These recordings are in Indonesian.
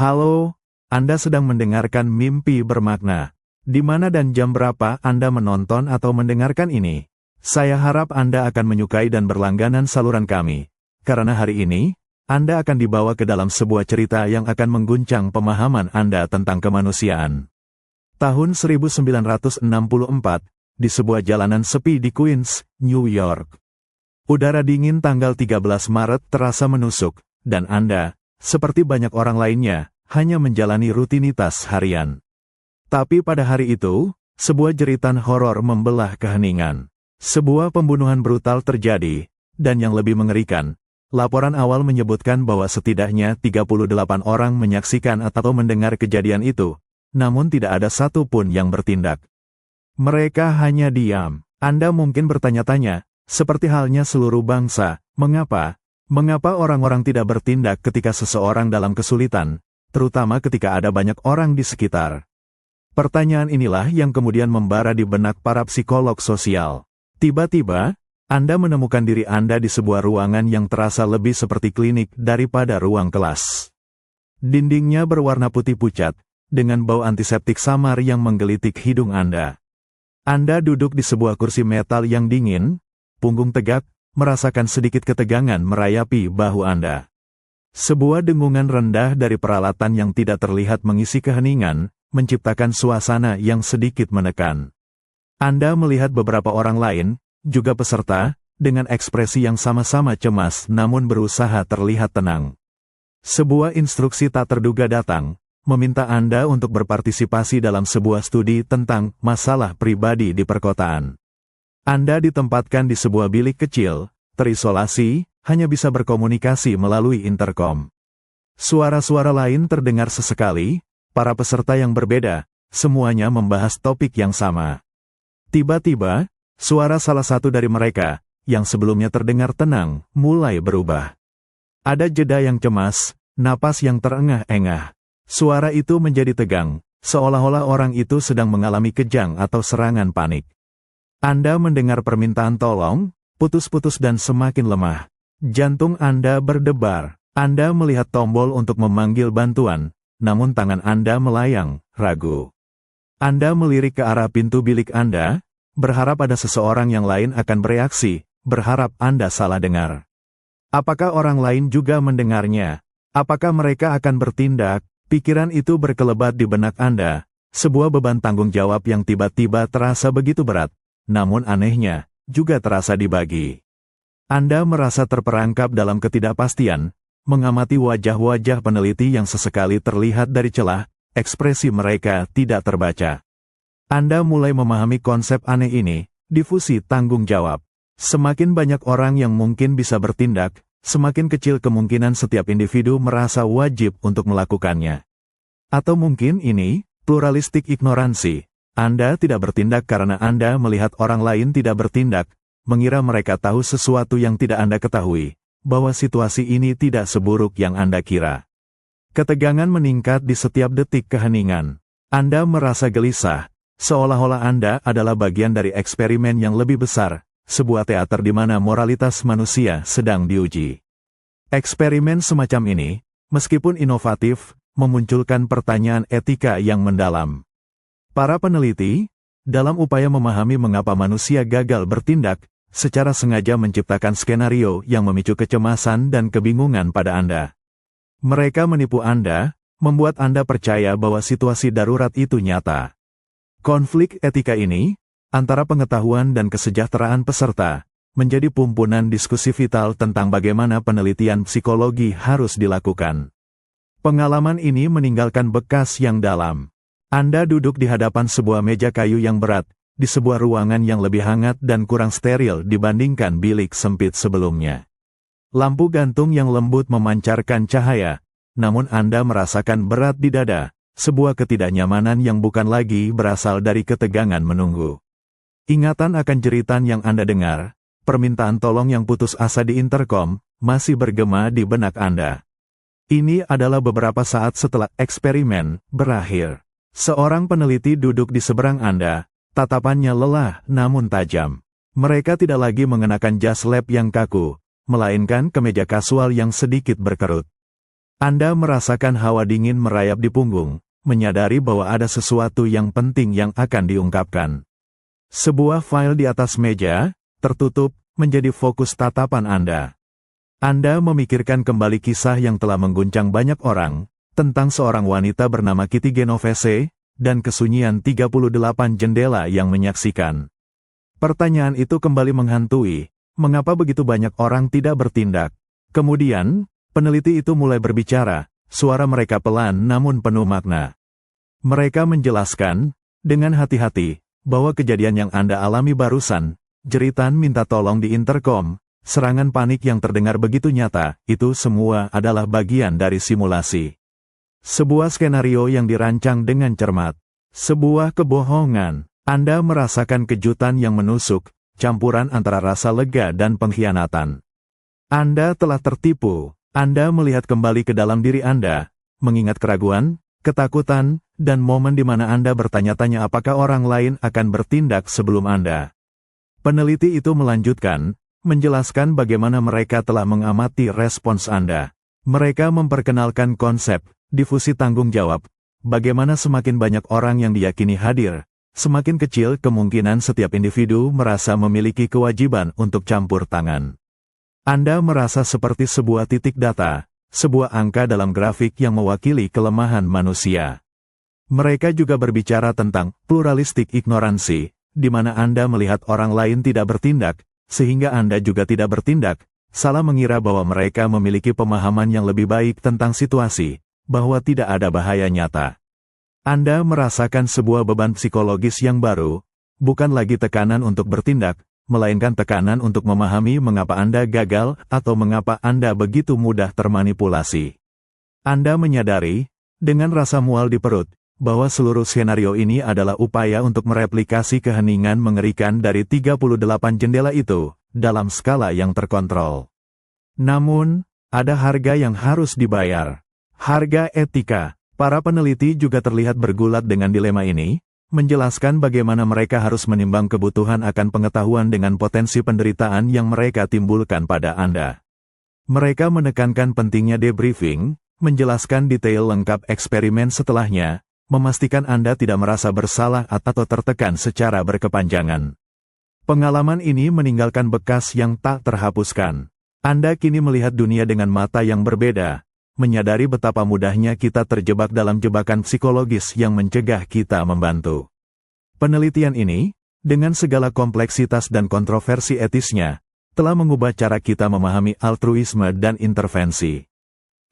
Halo, Anda sedang mendengarkan Mimpi Bermakna. Di mana dan jam berapa Anda menonton atau mendengarkan ini? Saya harap Anda akan menyukai dan berlangganan saluran kami. Karena hari ini, Anda akan dibawa ke dalam sebuah cerita yang akan mengguncang pemahaman Anda tentang kemanusiaan. Tahun 1964, di sebuah jalanan sepi di Queens, New York. Udara dingin tanggal 13 Maret terasa menusuk, dan Anda, seperti banyak orang lainnya, hanya menjalani rutinitas harian. Tapi pada hari itu, sebuah jeritan horor membelah keheningan. Sebuah pembunuhan brutal terjadi, dan yang lebih mengerikan, laporan awal menyebutkan bahwa setidaknya 38 orang menyaksikan atau mendengar kejadian itu, namun tidak ada satupun yang bertindak. Mereka hanya diam. Anda mungkin bertanya-tanya, seperti halnya seluruh bangsa, mengapa orang-orang tidak bertindak ketika seseorang dalam kesulitan, terutama ketika ada banyak orang di sekitar? Pertanyaan inilah yang kemudian membara di benak para psikolog sosial. Tiba-tiba, Anda menemukan diri Anda di sebuah ruangan yang terasa lebih seperti klinik daripada ruang kelas. Dindingnya berwarna putih pucat, dengan bau antiseptik samar yang menggelitik hidung Anda. Anda duduk di sebuah kursi metal yang dingin, punggung tegak, merasakan sedikit ketegangan merayapi bahu Anda. Sebuah dengungan rendah dari peralatan yang tidak terlihat mengisi keheningan, menciptakan suasana yang sedikit menekan. Anda melihat beberapa orang lain, juga peserta, dengan ekspresi yang sama-sama cemas namun berusaha terlihat tenang. Sebuah instruksi tak terduga datang, meminta Anda untuk berpartisipasi dalam sebuah studi tentang masalah pribadi di perkotaan. Anda ditempatkan di sebuah bilik kecil, terisolasi, hanya bisa berkomunikasi melalui intercom. Suara-suara lain terdengar sesekali, para peserta yang berbeda, semuanya membahas topik yang sama. Tiba-tiba, suara salah satu dari mereka, yang sebelumnya terdengar tenang, mulai berubah. Ada jeda yang cemas, napas yang terengah-engah. Suara itu menjadi tegang, seolah-olah orang itu sedang mengalami kejang atau serangan panik. Anda mendengar permintaan tolong, putus-putus dan semakin lemah. Jantung Anda berdebar. Anda melihat tombol untuk memanggil bantuan, namun tangan Anda melayang, ragu. Anda melirik ke arah pintu bilik Anda, berharap ada seseorang yang lain akan bereaksi, berharap Anda salah dengar. Apakah orang lain juga mendengarnya? Apakah mereka akan bertindak? Pikiran itu berkelebat di benak Anda, sebuah beban tanggung jawab yang tiba-tiba terasa begitu berat, namun anehnya, juga terasa dibagi. Anda merasa terperangkap dalam ketidakpastian, mengamati wajah-wajah peneliti yang sesekali terlihat dari celah, ekspresi mereka tidak terbaca. Anda mulai memahami konsep aneh ini, difusi tanggung jawab. Semakin banyak orang yang mungkin bisa bertindak, semakin kecil kemungkinan setiap individu merasa wajib untuk melakukannya. Atau mungkin ini, pluralistik ignoransi. Anda tidak bertindak karena Anda melihat orang lain tidak bertindak, mengira mereka tahu sesuatu yang tidak Anda ketahui, bahwa situasi ini tidak seburuk yang Anda kira. Ketegangan meningkat di setiap detik keheningan. Anda merasa gelisah, seolah-olah Anda adalah bagian dari eksperimen yang lebih besar, sebuah teater di mana moralitas manusia sedang diuji. Eksperimen semacam ini, meskipun inovatif, memunculkan pertanyaan etika yang mendalam. Para peneliti, dalam upaya memahami mengapa manusia gagal bertindak, secara sengaja menciptakan skenario yang memicu kecemasan dan kebingungan pada Anda. Mereka menipu Anda, membuat Anda percaya bahwa situasi darurat itu nyata. Konflik etika ini, antara pengetahuan dan kesejahteraan peserta, menjadi pumpunan diskusi vital tentang bagaimana penelitian psikologi harus dilakukan. Pengalaman ini meninggalkan bekas yang dalam. Anda duduk di hadapan sebuah meja kayu yang berat, di sebuah ruangan yang lebih hangat dan kurang steril dibandingkan bilik sempit sebelumnya. Lampu gantung yang lembut memancarkan cahaya, namun Anda merasakan berat di dada, sebuah ketidaknyamanan yang bukan lagi berasal dari ketegangan menunggu. Ingatan akan jeritan yang Anda dengar, permintaan tolong yang putus asa di intercom, masih bergema di benak Anda. Ini adalah beberapa saat setelah eksperimen berakhir. Seorang peneliti duduk di seberang Anda, tatapannya lelah namun tajam. Mereka tidak lagi mengenakan jas lab yang kaku, melainkan kemeja kasual yang sedikit berkerut. Anda merasakan hawa dingin merayap di punggung, menyadari bahwa ada sesuatu yang penting yang akan diungkapkan. Sebuah file di atas meja, tertutup, menjadi fokus tatapan Anda. Anda memikirkan kembali kisah yang telah mengguncang banyak orang, tentang seorang wanita bernama Kitty Genovese, dan kesunyian 38 jendela yang menyaksikan. Pertanyaan itu kembali menghantui, mengapa begitu banyak orang tidak bertindak? Kemudian, peneliti itu mulai berbicara, suara mereka pelan namun penuh makna. Mereka menjelaskan, dengan hati-hati, bahwa kejadian yang Anda alami barusan, jeritan minta tolong di intercom, serangan panik yang terdengar begitu nyata, itu semua adalah bagian dari simulasi. Sebuah skenario yang dirancang dengan cermat. Sebuah kebohongan. Anda merasakan kejutan yang menusuk, campuran antara rasa lega dan pengkhianatan. Anda telah tertipu. Anda melihat kembali ke dalam diri Anda, mengingat keraguan, ketakutan, dan momen di mana Anda bertanya-tanya apakah orang lain akan bertindak sebelum Anda. Peneliti itu melanjutkan, menjelaskan bagaimana mereka telah mengamati respons Anda. Mereka memperkenalkan konsep difusi tanggung jawab, bagaimana semakin banyak orang yang diyakini hadir, semakin kecil kemungkinan setiap individu merasa memiliki kewajiban untuk campur tangan. Anda merasa seperti sebuah titik data, sebuah angka dalam grafik yang mewakili kelemahan manusia. Mereka juga berbicara tentang pluralistik ignoransi, di mana Anda melihat orang lain tidak bertindak, sehingga Anda juga tidak bertindak, salah mengira bahwa mereka memiliki pemahaman yang lebih baik tentang situasi, bahwa tidak ada bahaya nyata. Anda merasakan sebuah beban psikologis yang baru, bukan lagi tekanan untuk bertindak, melainkan tekanan untuk memahami mengapa Anda gagal atau mengapa Anda begitu mudah termanipulasi. Anda menyadari, dengan rasa mual di perut, bahwa seluruh skenario ini adalah upaya untuk mereplikasi keheningan mengerikan dari 38 jendela itu, dalam skala yang terkontrol. Namun, ada harga yang harus dibayar. Harga etika. Para peneliti juga terlihat bergulat dengan dilema ini, menjelaskan bagaimana mereka harus menimbang kebutuhan akan pengetahuan dengan potensi penderitaan yang mereka timbulkan pada Anda. Mereka menekankan pentingnya debriefing, menjelaskan detail lengkap eksperimen setelahnya, memastikan Anda tidak merasa bersalah atau tertekan secara berkepanjangan. Pengalaman ini meninggalkan bekas yang tak terhapuskan. Anda kini melihat dunia dengan mata yang berbeda, menyadari betapa mudahnya kita terjebak dalam jebakan psikologis yang mencegah kita membantu. Penelitian ini, dengan segala kompleksitas dan kontroversi etisnya, telah mengubah cara kita memahami altruisme dan intervensi.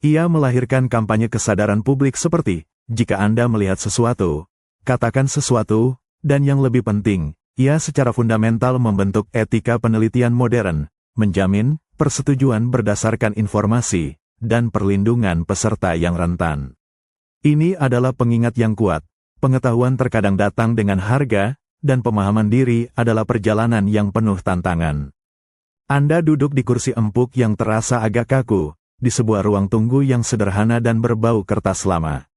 Ia melahirkan kampanye kesadaran publik seperti, jika Anda melihat sesuatu, katakan sesuatu, dan yang lebih penting, ia secara fundamental membentuk etika penelitian modern, menjamin persetujuan berdasarkan informasi, dan perlindungan peserta yang rentan. Ini adalah pengingat yang kuat. Pengetahuan terkadang datang dengan harga, dan pemahaman diri adalah perjalanan yang penuh tantangan. Anda duduk di kursi empuk yang terasa agak kaku, di sebuah ruang tunggu yang sederhana dan berbau kertas lama.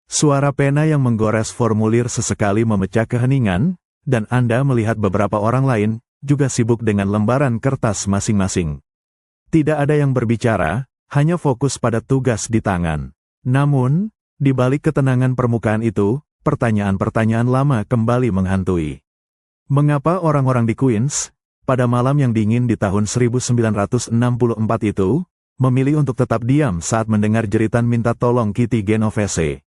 Suara pena yang menggores formulir sesekali memecah keheningan, dan Anda melihat beberapa orang lain, juga sibuk dengan lembaran kertas masing-masing. Tidak ada yang berbicara, hanya fokus pada tugas di tangan. Namun, di balik ketenangan permukaan itu, pertanyaan-pertanyaan lama kembali menghantui. Mengapa orang-orang di Queens, pada malam yang dingin di tahun 1964 itu, memilih untuk tetap diam saat mendengar jeritan minta tolong Kitty Genovese?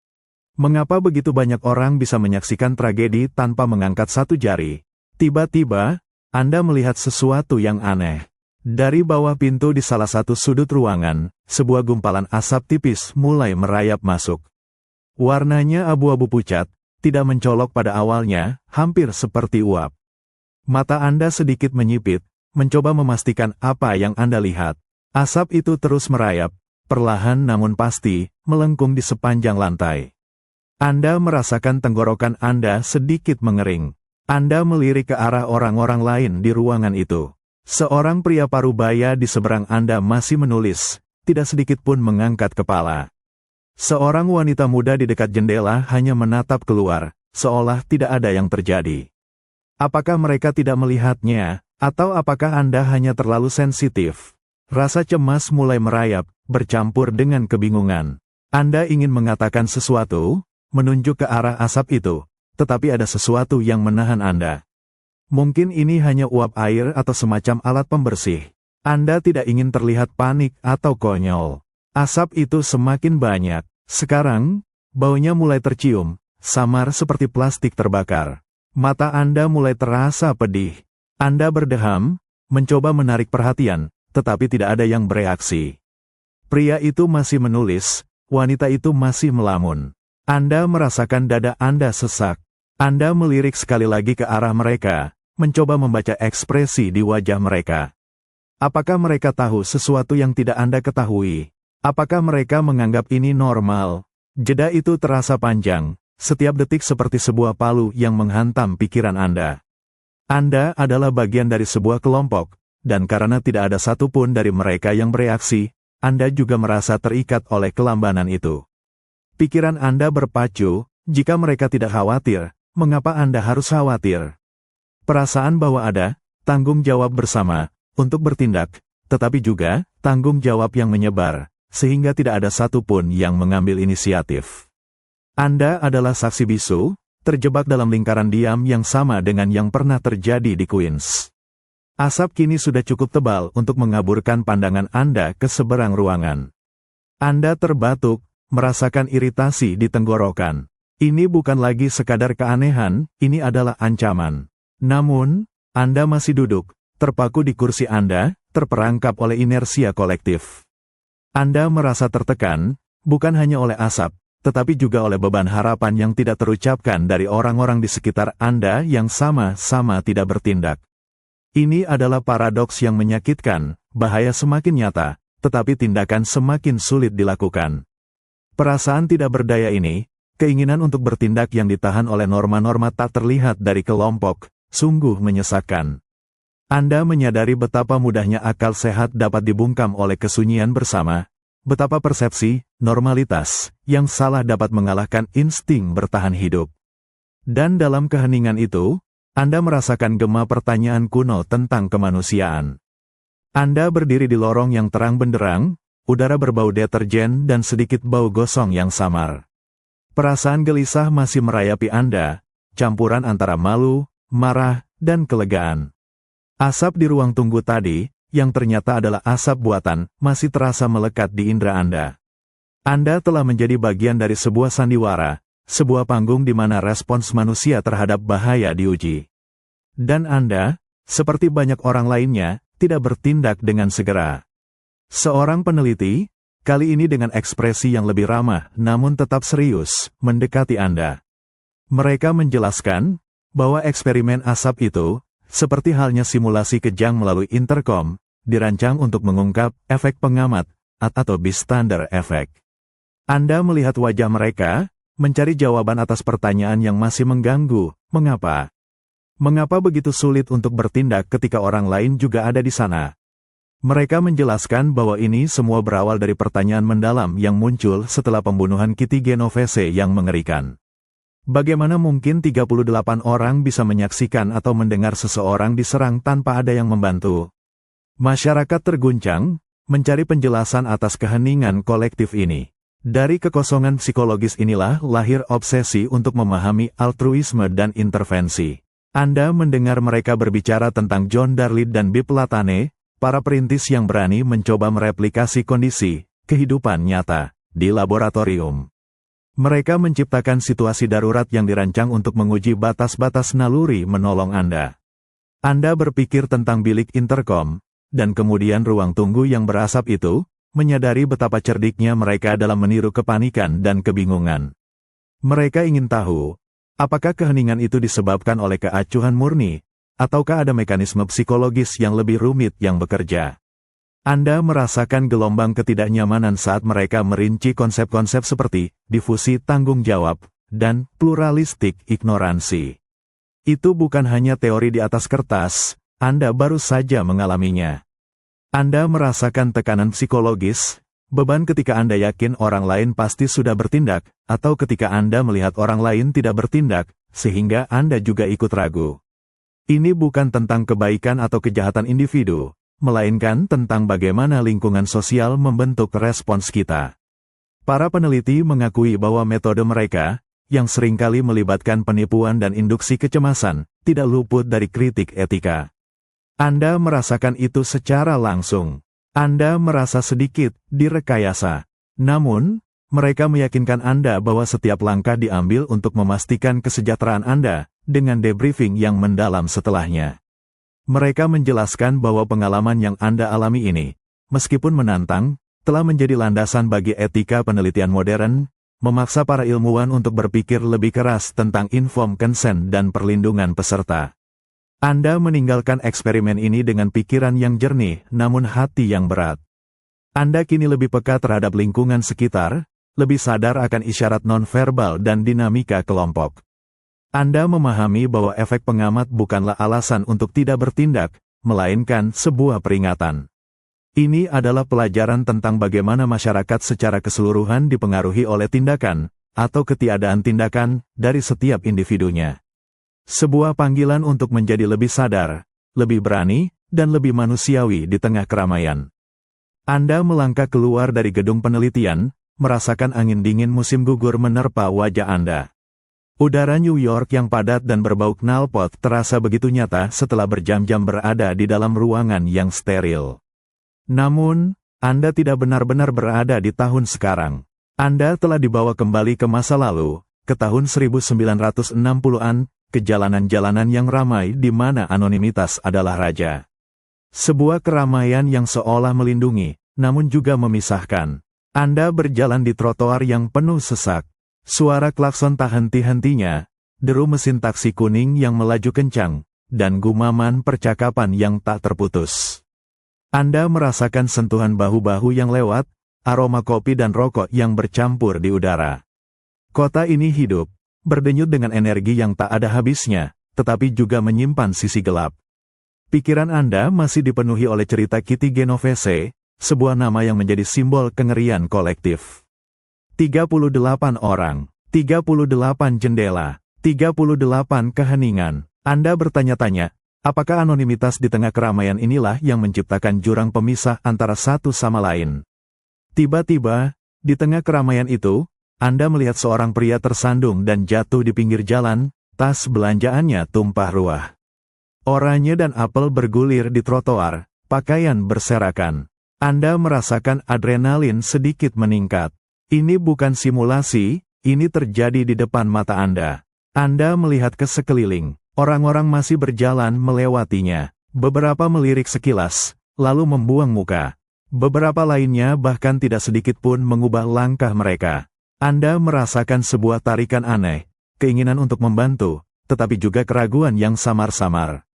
Mengapa begitu banyak orang bisa menyaksikan tragedi tanpa mengangkat satu jari? Tiba-tiba, Anda melihat sesuatu yang aneh. Dari bawah pintu di salah satu sudut ruangan, sebuah gumpalan asap tipis mulai merayap masuk. Warnanya abu-abu pucat, tidak mencolok pada awalnya, hampir seperti uap. Mata Anda sedikit menyipit, mencoba memastikan apa yang Anda lihat. Asap itu terus merayap, perlahan namun pasti, melengkung di sepanjang lantai. Anda merasakan tenggorokan Anda sedikit mengering. Anda melirik ke arah orang-orang lain di ruangan itu. Seorang pria parubaya di seberang Anda masih menulis, tidak sedikit pun mengangkat kepala. Seorang wanita muda di dekat jendela hanya menatap keluar, seolah tidak ada yang terjadi. Apakah mereka tidak melihatnya, atau apakah Anda hanya terlalu sensitif? Rasa cemas mulai merayap, bercampur dengan kebingungan. Anda ingin mengatakan sesuatu, menunjuk ke arah asap itu, tetapi ada sesuatu yang menahan Anda. Mungkin ini hanya uap air atau semacam alat pembersih. Anda tidak ingin terlihat panik atau konyol. Asap itu semakin banyak. Sekarang, baunya mulai tercium, samar seperti plastik terbakar. Mata Anda mulai terasa pedih. Anda berdeham, mencoba menarik perhatian, tetapi tidak ada yang bereaksi. Pria itu masih menulis, wanita itu masih melamun. Anda merasakan dada Anda sesak. Anda melirik sekali lagi ke arah mereka, mencoba membaca ekspresi di wajah mereka. Apakah mereka tahu sesuatu yang tidak Anda ketahui? Apakah mereka menganggap ini normal? Jeda itu terasa panjang, setiap detik seperti sebuah palu yang menghantam pikiran Anda. Anda adalah bagian dari sebuah kelompok, dan karena tidak ada satupun dari mereka yang bereaksi, Anda juga merasa terikat oleh kelambanan itu. Pikiran Anda berpacu, jika mereka tidak khawatir, mengapa Anda harus khawatir? Perasaan bahwa ada tanggung jawab bersama untuk bertindak, tetapi juga tanggung jawab yang menyebar, sehingga tidak ada satupun yang mengambil inisiatif. Anda adalah saksi bisu, terjebak dalam lingkaran diam yang sama dengan yang pernah terjadi di Queens. Asap kini sudah cukup tebal untuk mengaburkan pandangan Anda ke seberang ruangan. Anda terbatuk, merasakan iritasi di tenggorokan. Ini bukan lagi sekadar keanehan, ini adalah ancaman. Namun, Anda masih duduk, terpaku di kursi Anda, terperangkap oleh inersia kolektif. Anda merasa tertekan, bukan hanya oleh asap, tetapi juga oleh beban harapan yang tidak terucapkan dari orang-orang di sekitar Anda yang sama-sama tidak bertindak. Ini adalah paradoks yang menyakitkan, bahaya semakin nyata, tetapi tindakan semakin sulit dilakukan. Perasaan tidak berdaya ini, keinginan untuk bertindak yang ditahan oleh norma-norma tak terlihat dari kelompok, sungguh menyesakkan. Anda menyadari betapa mudahnya akal sehat dapat dibungkam oleh kesunyian bersama, betapa persepsi, normalitas, yang salah dapat mengalahkan insting bertahan hidup. Dan dalam keheningan itu, Anda merasakan gema pertanyaan kuno tentang kemanusiaan. Anda berdiri di lorong yang terang benderang, udara berbau deterjen dan sedikit bau gosong yang samar. Perasaan gelisah masih merayapi Anda, campuran antara malu, marah, dan kelegaan. Asap di ruang tunggu tadi, yang ternyata adalah asap buatan, masih terasa melekat di indera Anda. Anda telah menjadi bagian dari sebuah sandiwara, sebuah panggung di mana respons manusia terhadap bahaya diuji. Dan Anda, seperti banyak orang lainnya, tidak bertindak dengan segera. Seorang peneliti, kali ini dengan ekspresi yang lebih ramah namun tetap serius, mendekati Anda. Mereka menjelaskan bahwa eksperimen asap itu, seperti halnya simulasi kejang melalui intercom, dirancang untuk mengungkap efek pengamat atau bystander effect. Anda melihat wajah mereka, mencari jawaban atas pertanyaan yang masih mengganggu, mengapa? Mengapa begitu sulit untuk bertindak ketika orang lain juga ada di sana? Mereka menjelaskan bahwa ini semua berawal dari pertanyaan mendalam yang muncul setelah pembunuhan Kitty Genovese yang mengerikan. Bagaimana mungkin 38 orang bisa menyaksikan atau mendengar seseorang diserang tanpa ada yang membantu? Masyarakat terguncang, mencari penjelasan atas keheningan kolektif ini. Dari kekosongan psikologis inilah lahir obsesi untuk memahami altruisme dan intervensi. Anda mendengar mereka berbicara tentang John Darley dan Bill Platane, para perintis yang berani mencoba mereplikasi kondisi, kehidupan nyata, di laboratorium. Mereka menciptakan situasi darurat yang dirancang untuk menguji batas-batas naluri menolong Anda. Anda berpikir tentang bilik intercom, dan kemudian ruang tunggu yang berasap itu, menyadari betapa cerdiknya mereka dalam meniru kepanikan dan kebingungan. Mereka ingin tahu, apakah keheningan itu disebabkan oleh keacuhan murni, ataukah ada mekanisme psikologis yang lebih rumit yang bekerja. Anda merasakan gelombang ketidaknyamanan saat mereka merinci konsep-konsep seperti difusi tanggung jawab dan pluralistik ignoransi. Itu bukan hanya teori di atas kertas, Anda baru saja mengalaminya. Anda merasakan tekanan psikologis, beban ketika Anda yakin orang lain pasti sudah bertindak, atau ketika Anda melihat orang lain tidak bertindak, sehingga Anda juga ikut ragu. Ini bukan tentang kebaikan atau kejahatan individu, melainkan tentang bagaimana lingkungan sosial membentuk respons kita. Para peneliti mengakui bahwa metode mereka, yang seringkali melibatkan penipuan dan induksi kecemasan, tidak luput dari kritik etika. Anda merasakan itu secara langsung. Anda merasa sedikit direkayasa. Namun, mereka meyakinkan Anda bahwa setiap langkah diambil untuk memastikan kesejahteraan Anda, dengan debriefing yang mendalam setelahnya. Mereka menjelaskan bahwa pengalaman yang Anda alami ini, meskipun menantang, telah menjadi landasan bagi etika penelitian modern, memaksa para ilmuwan untuk berpikir lebih keras tentang informed consent dan perlindungan peserta. Anda meninggalkan eksperimen ini dengan pikiran yang jernih, namun hati yang berat. Anda kini lebih peka terhadap lingkungan sekitar, lebih sadar akan isyarat nonverbal dan dinamika kelompok. Anda memahami bahwa efek pengamat bukanlah alasan untuk tidak bertindak, melainkan sebuah peringatan. Ini adalah pelajaran tentang bagaimana masyarakat secara keseluruhan dipengaruhi oleh tindakan, atau ketiadaan tindakan, dari setiap individunya. Sebuah panggilan untuk menjadi lebih sadar, lebih berani, dan lebih manusiawi di tengah keramaian. Anda melangkah keluar dari gedung penelitian, merasakan angin dingin musim gugur menerpa wajah Anda. Udara New York yang padat dan berbau knalpot terasa begitu nyata setelah berjam-jam berada di dalam ruangan yang steril. Namun, Anda tidak benar-benar berada di tahun sekarang. Anda telah dibawa kembali ke masa lalu, ke tahun 1960-an, ke jalanan-jalanan yang ramai di mana anonimitas adalah raja. Sebuah keramaian yang seolah melindungi, namun juga memisahkan. Anda berjalan di trotoar yang penuh sesak. Suara klakson tak henti-hentinya, deru mesin taksi kuning yang melaju kencang, dan gumaman percakapan yang tak terputus. Anda merasakan sentuhan bahu-bahu yang lewat, aroma kopi dan rokok yang bercampur di udara. Kota ini hidup, berdenyut dengan energi yang tak ada habisnya, tetapi juga menyimpan sisi gelap. Pikiran Anda masih dipenuhi oleh cerita Kitty Genovese, sebuah nama yang menjadi simbol kengerian kolektif. 38 orang, 38 jendela, 38 keheningan. Anda bertanya-tanya, apakah anonimitas di tengah keramaian inilah yang menciptakan jurang pemisah antara satu sama lain? Tiba-tiba, di tengah keramaian itu, Anda melihat seorang pria tersandung dan jatuh di pinggir jalan, tas belanjaannya tumpah ruah. Oranye dan apel bergulir di trotoar, pakaian berserakan. Anda merasakan adrenalin sedikit meningkat. Ini bukan simulasi, ini terjadi di depan mata Anda. Anda melihat ke sekeliling, orang-orang masih berjalan melewatinya. Beberapa melirik sekilas, lalu membuang muka. Beberapa lainnya bahkan tidak sedikit pun mengubah langkah mereka. Anda merasakan sebuah tarikan aneh, keinginan untuk membantu, tetapi juga keraguan yang samar-samar.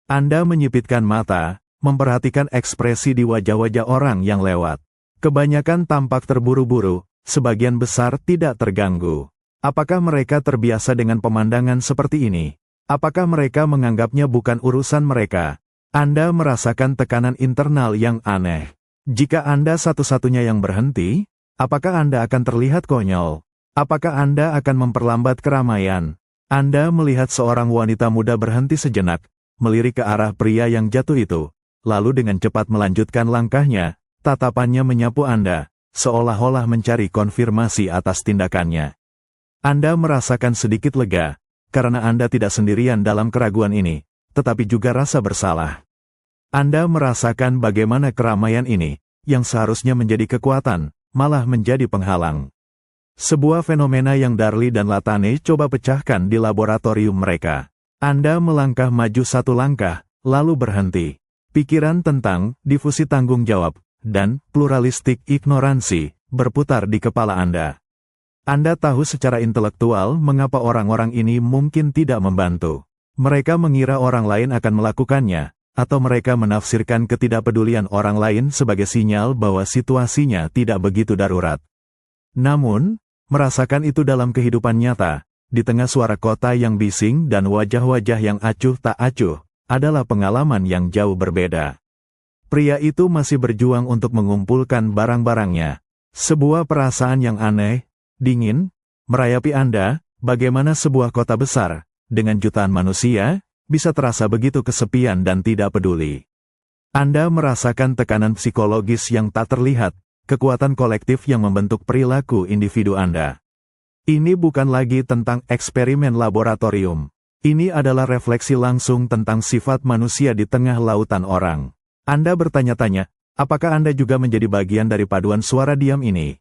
Anda menyipitkan mata, memperhatikan ekspresi di wajah-wajah orang yang lewat. Kebanyakan tampak terburu-buru, sebagian besar tidak terganggu. Apakah mereka terbiasa dengan pemandangan seperti ini? Apakah mereka menganggapnya bukan urusan mereka? Anda merasakan tekanan internal yang aneh. Jika Anda satu-satunya yang berhenti, apakah Anda akan terlihat konyol? Apakah Anda akan memperlambat keramaian? Anda melihat seorang wanita muda berhenti sejenak, melirik ke arah pria yang jatuh itu, lalu dengan cepat melanjutkan langkahnya, tatapannya menyapu Anda, seolah-olah mencari konfirmasi atas tindakannya. Anda merasakan sedikit lega, karena Anda tidak sendirian dalam keraguan ini, tetapi juga rasa bersalah. Anda merasakan bagaimana keramaian ini, yang seharusnya menjadi kekuatan, malah menjadi penghalang. Sebuah fenomena yang Darly dan Latane coba pecahkan di laboratorium mereka. Anda melangkah maju satu langkah, lalu berhenti. Pikiran tentang difusi tanggung jawab dan pluralistik ignoransi berputar di kepala Anda. Anda tahu secara intelektual mengapa orang-orang ini mungkin tidak membantu. Mereka mengira orang lain akan melakukannya, atau mereka menafsirkan ketidakpedulian orang lain sebagai sinyal bahwa situasinya tidak begitu darurat. Namun, merasakan itu dalam kehidupan nyata, di tengah suara kota yang bising dan wajah-wajah yang acuh tak acuh, adalah pengalaman yang jauh berbeda. Pria itu masih berjuang untuk mengumpulkan barang-barangnya. Sebuah perasaan yang aneh, dingin, merayapi Anda, bagaimana sebuah kota besar, dengan jutaan manusia, bisa terasa begitu kesepian dan tidak peduli. Anda merasakan tekanan psikologis yang tak terlihat, kekuatan kolektif yang membentuk perilaku individu Anda. Ini bukan lagi tentang eksperimen laboratorium. Ini adalah refleksi langsung tentang sifat manusia di tengah lautan orang. Anda bertanya-tanya, apakah Anda juga menjadi bagian dari paduan suara diam ini?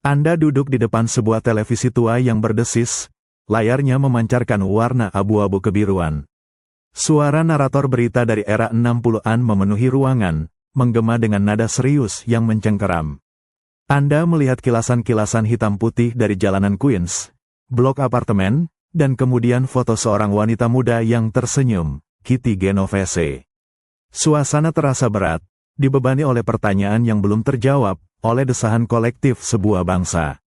Anda duduk di depan sebuah televisi tua yang berdesis, layarnya memancarkan warna abu-abu kebiruan. Suara narator berita dari era 60-an memenuhi ruangan, menggema dengan nada serius yang mencengkeram. Anda melihat kilasan-kilasan hitam putih dari jalanan Queens, blok apartemen, dan kemudian foto seorang wanita muda yang tersenyum, Kitty Genovese. Suasana terasa berat, dibebani oleh pertanyaan yang belum terjawab, oleh desahan kolektif sebuah bangsa.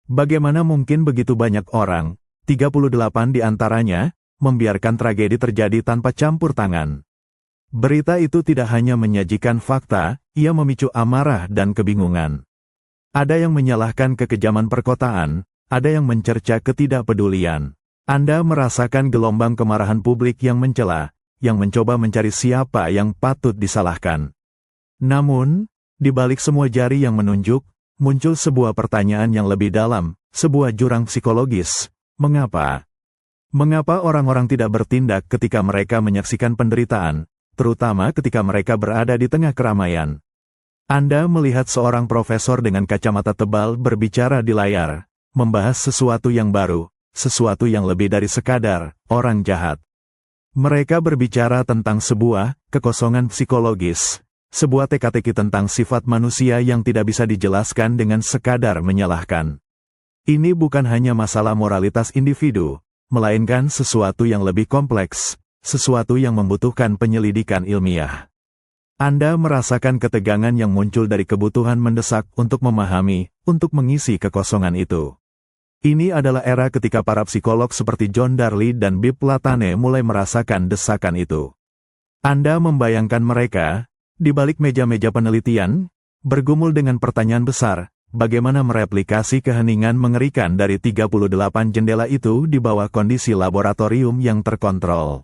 Bagaimana mungkin begitu banyak orang, 38 di antaranya, membiarkan tragedi terjadi tanpa campur tangan? Berita itu tidak hanya menyajikan fakta, ia memicu amarah dan kebingungan. Ada yang menyalahkan kekejaman perkotaan, ada yang mencerca ketidakpedulian. Anda merasakan gelombang kemarahan publik yang mencela, yang mencoba mencari siapa yang patut disalahkan. Namun, di balik semua jari yang menunjuk, muncul sebuah pertanyaan yang lebih dalam, sebuah jurang psikologis. Mengapa? Mengapa orang-orang tidak bertindak ketika mereka menyaksikan penderitaan, terutama ketika mereka berada di tengah keramaian? Anda melihat seorang profesor dengan kacamata tebal berbicara di layar, membahas sesuatu yang baru, sesuatu yang lebih dari sekadar orang jahat. Mereka berbicara tentang sebuah kekosongan psikologis, sebuah teka-teki tentang sifat manusia yang tidak bisa dijelaskan dengan sekadar menyalahkan. Ini bukan hanya masalah moralitas individu, melainkan sesuatu yang lebih kompleks, sesuatu yang membutuhkan penyelidikan ilmiah. Anda merasakan ketegangan yang muncul dari kebutuhan mendesak untuk memahami, untuk mengisi kekosongan itu. Ini adalah era ketika para psikolog seperti John Darley dan Bill Platane mulai merasakan desakan itu. Anda membayangkan mereka, di balik meja-meja penelitian, bergumul dengan pertanyaan besar, bagaimana mereplikasi keheningan mengerikan dari 38 jendela itu di bawah kondisi laboratorium yang terkontrol.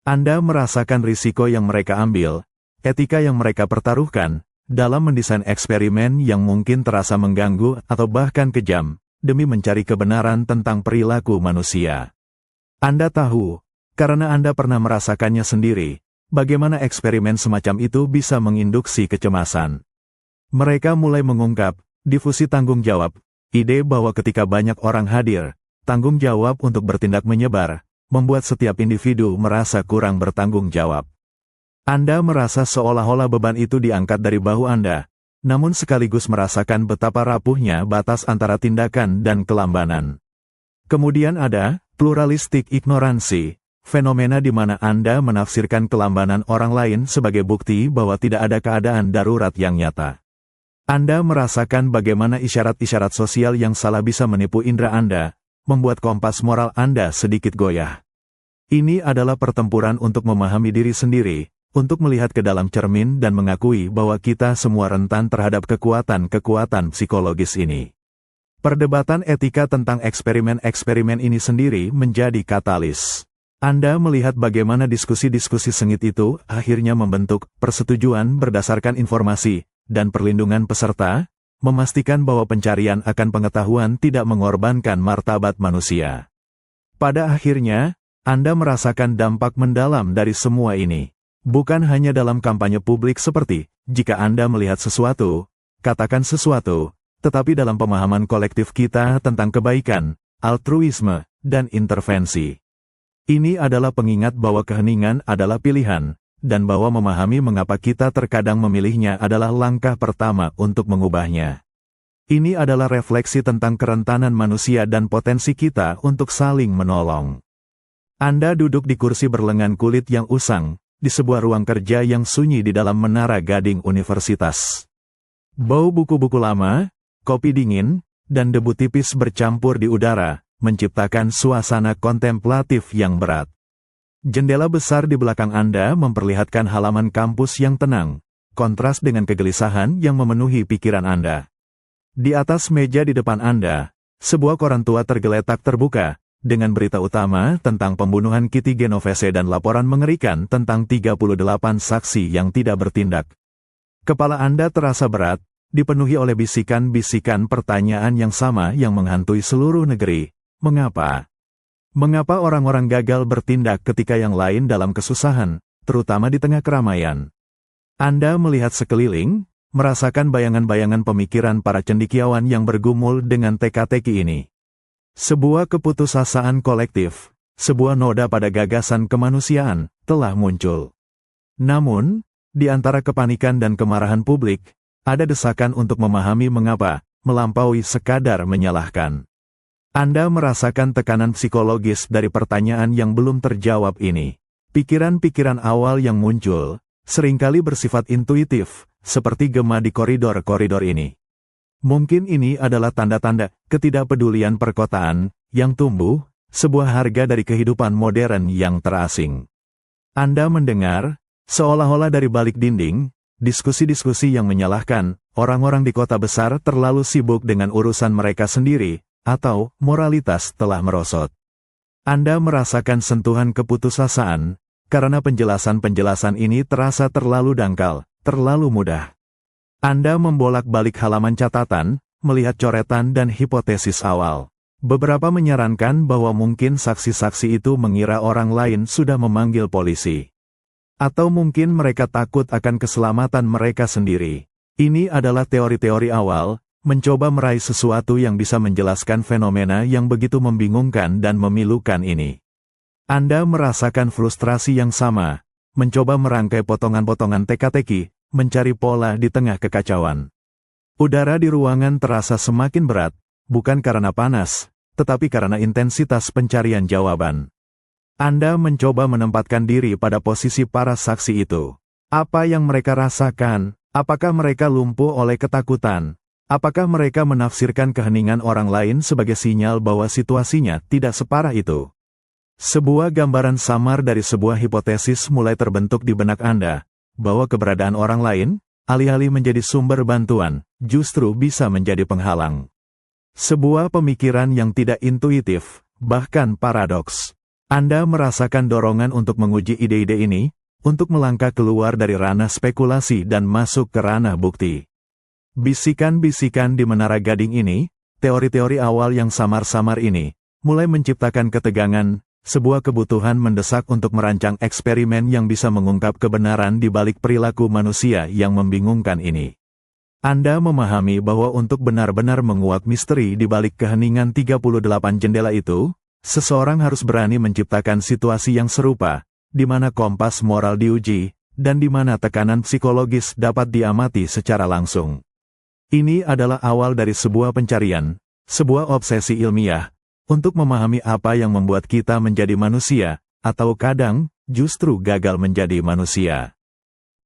Anda merasakan risiko yang mereka ambil, etika yang mereka pertaruhkan, dalam mendesain eksperimen yang mungkin terasa mengganggu atau bahkan kejam, demi mencari kebenaran tentang perilaku manusia. Anda tahu, karena Anda pernah merasakannya sendiri, bagaimana eksperimen semacam itu bisa menginduksi kecemasan. Mereka mulai mengungkap, difusi tanggung jawab, ide bahwa ketika banyak orang hadir, tanggung jawab untuk bertindak menyebar, membuat setiap individu merasa kurang bertanggung jawab. Anda merasa seolah-olah beban itu diangkat dari bahu Anda, namun sekaligus merasakan betapa rapuhnya batas antara tindakan dan kelambanan. Kemudian ada pluralistik ignoransi, fenomena di mana Anda menafsirkan kelambanan orang lain sebagai bukti bahwa tidak ada keadaan darurat yang nyata. Anda merasakan bagaimana isyarat-isyarat sosial yang salah bisa menipu indera Anda, membuat kompas moral Anda sedikit goyah. Ini adalah pertempuran untuk memahami diri sendiri, untuk melihat ke dalam cermin dan mengakui bahwa kita semua rentan terhadap kekuatan-kekuatan psikologis ini. Perdebatan etika tentang eksperimen-eksperimen ini sendiri menjadi katalis. Anda melihat bagaimana diskusi-diskusi sengit itu akhirnya membentuk persetujuan berdasarkan informasi dan perlindungan peserta, memastikan bahwa pencarian akan pengetahuan tidak mengorbankan martabat manusia. Pada akhirnya, Anda merasakan dampak mendalam dari semua ini. Bukan hanya dalam kampanye publik seperti, jika Anda melihat sesuatu, katakan sesuatu, tetapi dalam pemahaman kolektif kita tentang kebaikan, altruisme, dan intervensi. Ini adalah pengingat bahwa keheningan adalah pilihan, dan bahwa memahami mengapa kita terkadang memilihnya adalah langkah pertama untuk mengubahnya. Ini adalah refleksi tentang kerentanan manusia dan potensi kita untuk saling menolong. Anda duduk di kursi berlengan kulit yang usang, di sebuah ruang kerja yang sunyi di dalam menara gading universitas. Bau buku-buku lama, kopi dingin, dan debu tipis bercampur di udara, menciptakan suasana kontemplatif yang berat. Jendela besar di belakang Anda memperlihatkan halaman kampus yang tenang, kontras dengan kegelisahan yang memenuhi pikiran Anda. Di atas meja di depan Anda, sebuah koran tua tergeletak terbuka, dengan berita utama tentang pembunuhan Kitty Genovese dan laporan mengerikan tentang 38 saksi yang tidak bertindak. Kepala Anda terasa berat, dipenuhi oleh bisikan-bisikan pertanyaan yang sama yang menghantui seluruh negeri. Mengapa? Mengapa orang-orang gagal bertindak ketika yang lain dalam kesusahan, terutama di tengah keramaian? Anda melihat sekeliling, merasakan bayangan-bayangan pemikiran para cendekiawan yang bergumul dengan teka-teki ini. Sebuah keputusasaan kolektif, sebuah noda pada gagasan kemanusiaan, telah muncul. Namun, di antara kepanikan dan kemarahan publik, ada desakan untuk memahami mengapa, melampaui sekadar menyalahkan. Anda merasakan tekanan psikologis dari pertanyaan yang belum terjawab ini. Pikiran-pikiran awal yang muncul, seringkali bersifat intuitif, seperti gema di koridor-koridor ini. Mungkin ini adalah tanda-tanda ketidakpedulian perkotaan yang tumbuh, sebuah harga dari kehidupan modern yang terasing. Anda mendengar, seolah-olah dari balik dinding, diskusi-diskusi yang menyalahkan, orang-orang di kota besar terlalu sibuk dengan urusan mereka sendiri, atau moralitas telah merosot. Anda merasakan sentuhan keputusasaan, karena penjelasan-penjelasan ini terasa terlalu dangkal, terlalu mudah. Anda membolak-balik halaman catatan, melihat coretan dan hipotesis awal. Beberapa menyarankan bahwa mungkin saksi-saksi itu mengira orang lain sudah memanggil polisi. Atau mungkin mereka takut akan keselamatan mereka sendiri. Ini adalah teori-teori awal, mencoba meraih sesuatu yang bisa menjelaskan fenomena yang begitu membingungkan dan memilukan ini. Anda merasakan frustrasi yang sama, mencoba merangkai potongan-potongan teka-teki, mencari pola di tengah kekacauan. Udara di ruangan terasa semakin berat, bukan karena panas, tetapi karena intensitas pencarian jawaban. Anda mencoba menempatkan diri pada posisi para saksi itu. Apa yang mereka rasakan? Apakah mereka lumpuh oleh ketakutan? Apakah mereka menafsirkan keheningan orang lain sebagai sinyal bahwa situasinya tidak separah itu? Sebuah gambaran samar dari sebuah hipotesis mulai terbentuk di benak Anda, bahwa keberadaan orang lain, alih-alih menjadi sumber bantuan, justru bisa menjadi penghalang. Sebuah pemikiran yang tidak intuitif, bahkan paradoks. Anda merasakan dorongan untuk menguji ide-ide ini, untuk melangkah keluar dari ranah spekulasi dan masuk ke ranah bukti. Bisikan-bisikan di Menara Gading ini, teori-teori awal yang samar-samar ini, mulai menciptakan ketegangan, sebuah kebutuhan mendesak untuk merancang eksperimen yang bisa mengungkap kebenaran di balik perilaku manusia yang membingungkan ini. Anda memahami bahwa untuk benar-benar menguak misteri di balik keheningan 38 jendela itu, seseorang harus berani menciptakan situasi yang serupa, di mana kompas moral diuji, dan di mana tekanan psikologis dapat diamati secara langsung. Ini adalah awal dari sebuah pencarian, sebuah obsesi ilmiah, untuk memahami apa yang membuat kita menjadi manusia, atau kadang, justru gagal menjadi manusia.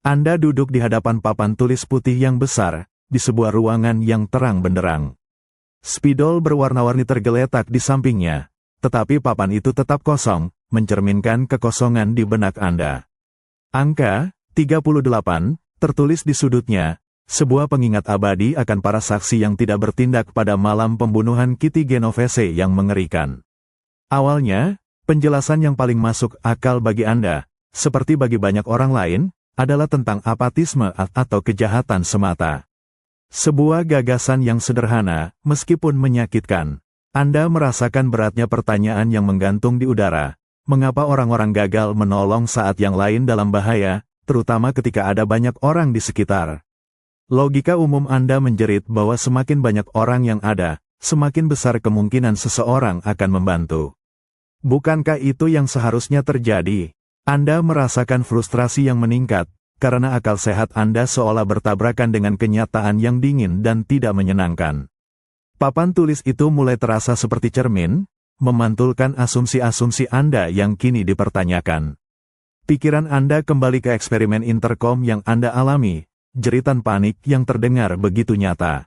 Anda duduk di hadapan papan tulis putih yang besar, di sebuah ruangan yang terang benderang. Spidol berwarna-warni tergeletak di sampingnya, tetapi papan itu tetap kosong, mencerminkan kekosongan di benak Anda. Angka 38 tertulis di sudutnya, sebuah pengingat abadi akan para saksi yang tidak bertindak pada malam pembunuhan Kitty Genovese yang mengerikan. Awalnya, penjelasan yang paling masuk akal bagi Anda, seperti bagi banyak orang lain, adalah tentang apatisme atau kejahatan semata. Sebuah gagasan yang sederhana, meskipun menyakitkan. Anda merasakan beratnya pertanyaan yang menggantung di udara. Mengapa orang-orang gagal menolong saat yang lain dalam bahaya, terutama ketika ada banyak orang di sekitar? Logika umum Anda menjerit bahwa semakin banyak orang yang ada, semakin besar kemungkinan seseorang akan membantu. Bukankah itu yang seharusnya terjadi? Anda merasakan frustrasi yang meningkat, karena akal sehat Anda seolah bertabrakan dengan kenyataan yang dingin dan tidak menyenangkan. Papan tulis itu mulai terasa seperti cermin, memantulkan asumsi-asumsi Anda yang kini dipertanyakan. Pikiran Anda kembali ke eksperimen interkom yang Anda alami, jeritan panik yang terdengar begitu nyata.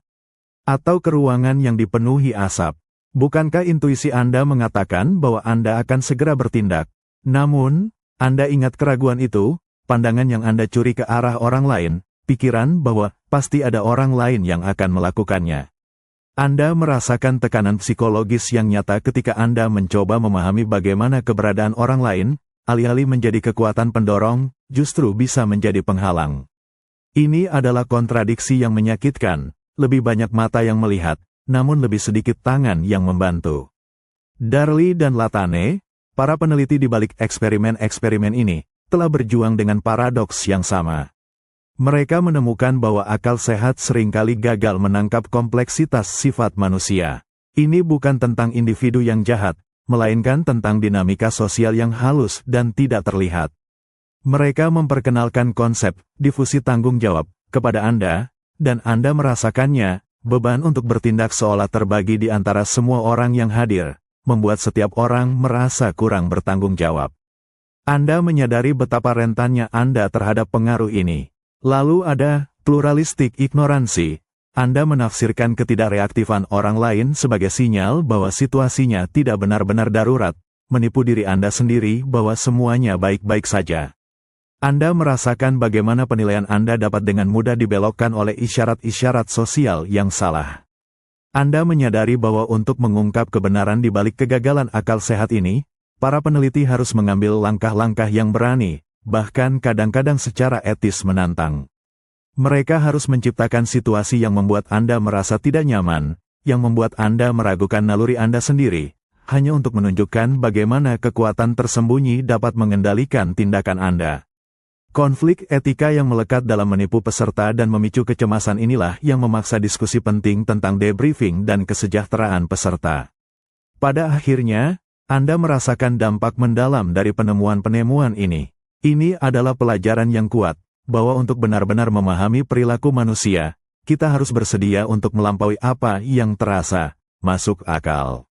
Atau ke ruangan yang dipenuhi asap. Bukankah intuisi Anda mengatakan bahwa Anda akan segera bertindak? Namun, Anda ingat keraguan itu, pandangan yang Anda curi ke arah orang lain, pikiran bahwa pasti ada orang lain yang akan melakukannya. Anda merasakan tekanan psikologis yang nyata ketika Anda mencoba memahami bagaimana keberadaan orang lain, alih-alih menjadi kekuatan pendorong, justru bisa menjadi penghalang. Ini adalah kontradiksi yang menyakitkan, lebih banyak mata yang melihat, namun lebih sedikit tangan yang membantu. Darly dan Latane, para peneliti di balik eksperimen-eksperimen ini, telah berjuang dengan paradoks yang sama. Mereka menemukan bahwa akal sehat seringkali gagal menangkap kompleksitas sifat manusia. Ini bukan tentang individu yang jahat, melainkan tentang dinamika sosial yang halus dan tidak terlihat. Mereka memperkenalkan konsep difusi tanggung jawab kepada Anda, dan Anda merasakannya, beban untuk bertindak seolah terbagi di antara semua orang yang hadir, membuat setiap orang merasa kurang bertanggung jawab. Anda menyadari betapa rentannya Anda terhadap pengaruh ini. Lalu ada pluralistik ignoransi. Anda menafsirkan ketidakreaktifan orang lain sebagai sinyal bahwa situasinya tidak benar-benar darurat, menipu diri Anda sendiri bahwa semuanya baik-baik saja. Anda merasakan bagaimana penilaian Anda dapat dengan mudah dibelokkan oleh isyarat-isyarat sosial yang salah. Anda menyadari bahwa untuk mengungkap kebenaran di balik kegagalan akal sehat ini, para peneliti harus mengambil langkah-langkah yang berani, bahkan kadang-kadang secara etis menantang. Mereka harus menciptakan situasi yang membuat Anda merasa tidak nyaman, yang membuat Anda meragukan naluri Anda sendiri, hanya untuk menunjukkan bagaimana kekuatan tersembunyi dapat mengendalikan tindakan Anda. Konflik etika yang melekat dalam menipu peserta dan memicu kecemasan inilah yang memaksa diskusi penting tentang debriefing dan kesejahteraan peserta. Pada akhirnya, Anda merasakan dampak mendalam dari penemuan-penemuan ini. Ini adalah pelajaran yang kuat, bahwa untuk benar-benar memahami perilaku manusia, kita harus bersedia untuk melampaui apa yang terasa masuk akal.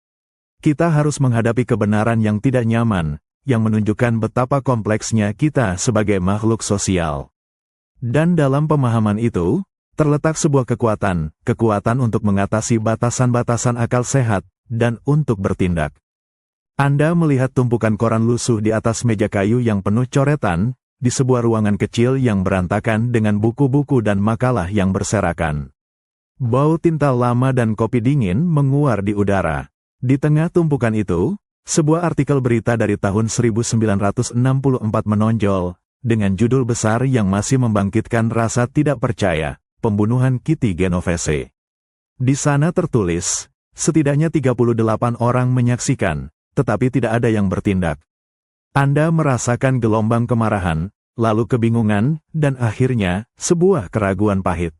Kita harus menghadapi kebenaran yang tidak nyaman, yang menunjukkan betapa kompleksnya kita sebagai makhluk sosial. Dan dalam pemahaman itu, terletak sebuah kekuatan untuk mengatasi batasan-batasan akal sehat, dan untuk bertindak. Anda melihat tumpukan koran lusuh di atas meja kayu yang penuh coretan, di sebuah ruangan kecil yang berantakan dengan buku-buku dan makalah yang berserakan. Bau tinta lama dan kopi dingin menguar di udara. Di tengah tumpukan itu, sebuah artikel berita dari tahun 1964 menonjol, dengan judul besar yang masih membangkitkan rasa tidak percaya, pembunuhan Kitty Genovese. Di sana tertulis, setidaknya 38 orang menyaksikan, tetapi tidak ada yang bertindak. Anda merasakan gelombang kemarahan, lalu kebingungan, dan akhirnya, sebuah keraguan pahit.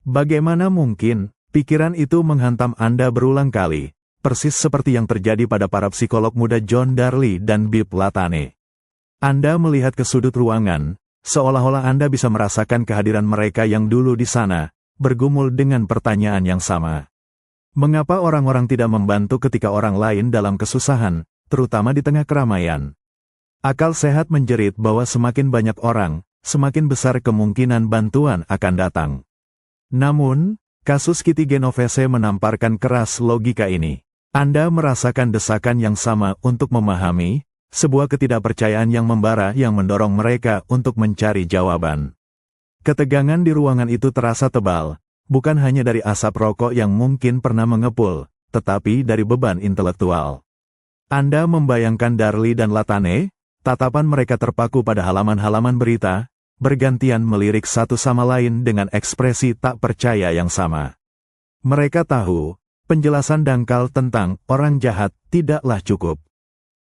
Bagaimana mungkin, pikiran itu menghantam Anda berulang kali, persis seperti yang terjadi pada para psikolog muda John Darly dan Bill Latane. Anda melihat ke sudut ruangan, seolah-olah Anda bisa merasakan kehadiran mereka yang dulu di sana, bergumul dengan pertanyaan yang sama. Mengapa orang-orang tidak membantu ketika orang lain dalam kesusahan, terutama di tengah keramaian? Akal sehat menjerit bahwa semakin banyak orang, semakin besar kemungkinan bantuan akan datang. Namun, kasus Kitty Genovese menamparkan keras logika ini. Anda merasakan desakan yang sama untuk memahami, sebuah ketidakpercayaan yang membara yang mendorong mereka untuk mencari jawaban. Ketegangan di ruangan itu terasa tebal. Bukan hanya dari asap rokok yang mungkin pernah mengepul, tetapi dari beban intelektual. Anda membayangkan Darly dan Latane, tatapan mereka terpaku pada halaman-halaman berita, bergantian melirik satu sama lain dengan ekspresi tak percaya yang sama. Mereka tahu, penjelasan dangkal tentang orang jahat tidaklah cukup.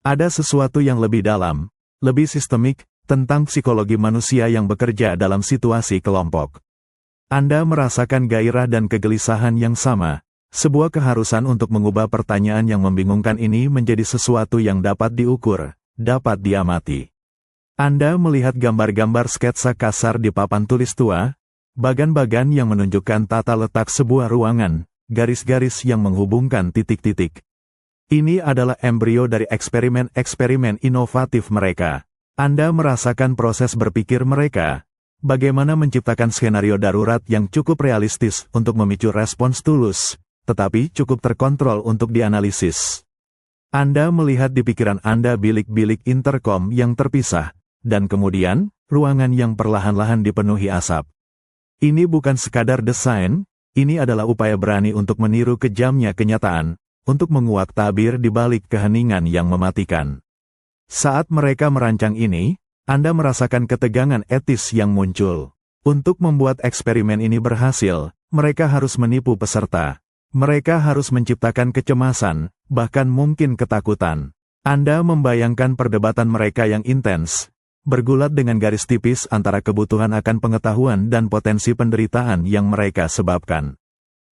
Ada sesuatu yang lebih dalam, lebih sistemik, tentang psikologi manusia yang bekerja dalam situasi kelompok. Anda merasakan gairah dan kegelisahan yang sama, sebuah keharusan untuk mengubah pertanyaan yang membingungkan ini menjadi sesuatu yang dapat diukur, dapat diamati. Anda melihat gambar-gambar sketsa kasar di papan tulis tua, bagan-bagan yang menunjukkan tata letak sebuah ruangan, garis-garis yang menghubungkan titik-titik. Ini adalah embrio dari eksperimen-eksperimen inovatif mereka. Anda merasakan proses berpikir mereka. Bagaimana menciptakan skenario darurat yang cukup realistis untuk memicu respons tulus, tetapi cukup terkontrol untuk dianalisis. Anda melihat di pikiran Anda bilik-bilik intercom yang terpisah, dan kemudian, ruangan yang perlahan-lahan dipenuhi asap. Ini bukan sekadar desain, Ini adalah upaya berani untuk meniru kejamnya kenyataan, untuk menguak tabir di balik keheningan yang mematikan. Saat mereka merancang ini, Anda merasakan ketegangan etis yang muncul. Untuk membuat eksperimen ini berhasil, mereka harus menipu peserta. Mereka harus menciptakan kecemasan, bahkan mungkin ketakutan. Anda membayangkan perdebatan mereka yang intens, bergulat dengan garis tipis antara kebutuhan akan pengetahuan dan potensi penderitaan yang mereka sebabkan.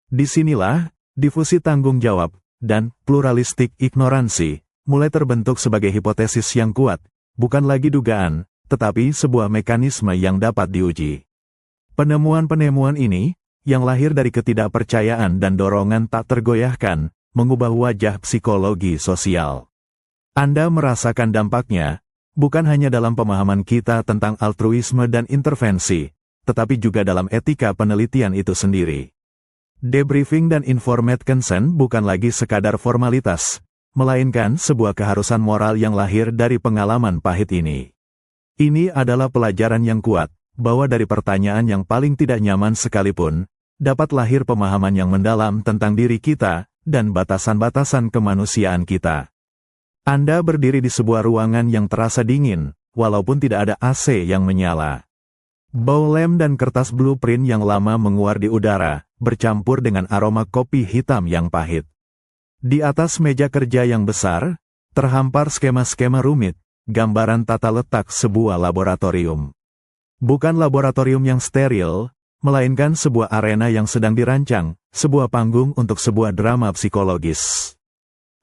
Disinilah, difusi tanggung jawab, dan pluralistik ignoransi, mulai terbentuk sebagai hipotesis yang kuat, bukan lagi dugaan, tetapi sebuah mekanisme yang dapat diuji. Penemuan-penemuan ini, yang lahir dari ketidakpercayaan dan dorongan tak tergoyahkan, mengubah wajah psikologi sosial. Anda merasakan dampaknya, bukan hanya dalam pemahaman kita tentang altruisme dan intervensi, tetapi juga dalam etika penelitian itu sendiri. Debriefing dan informed consent bukan lagi sekadar formalitas, melainkan sebuah keharusan moral yang lahir dari pengalaman pahit ini. Ini adalah pelajaran yang kuat, bahwa dari pertanyaan yang paling tidak nyaman sekalipun, dapat lahir pemahaman yang mendalam tentang diri kita, dan batasan-batasan kemanusiaan kita. Anda berdiri di sebuah ruangan yang terasa dingin, walaupun tidak ada AC yang menyala. Bau lem dan kertas blueprint yang lama menguar di udara, bercampur dengan aroma kopi hitam yang pahit. Di atas meja kerja yang besar, terhampar skema-skema rumit, gambaran tata letak sebuah laboratorium. Bukan laboratorium yang steril, melainkan sebuah arena yang sedang dirancang, sebuah panggung untuk sebuah drama psikologis.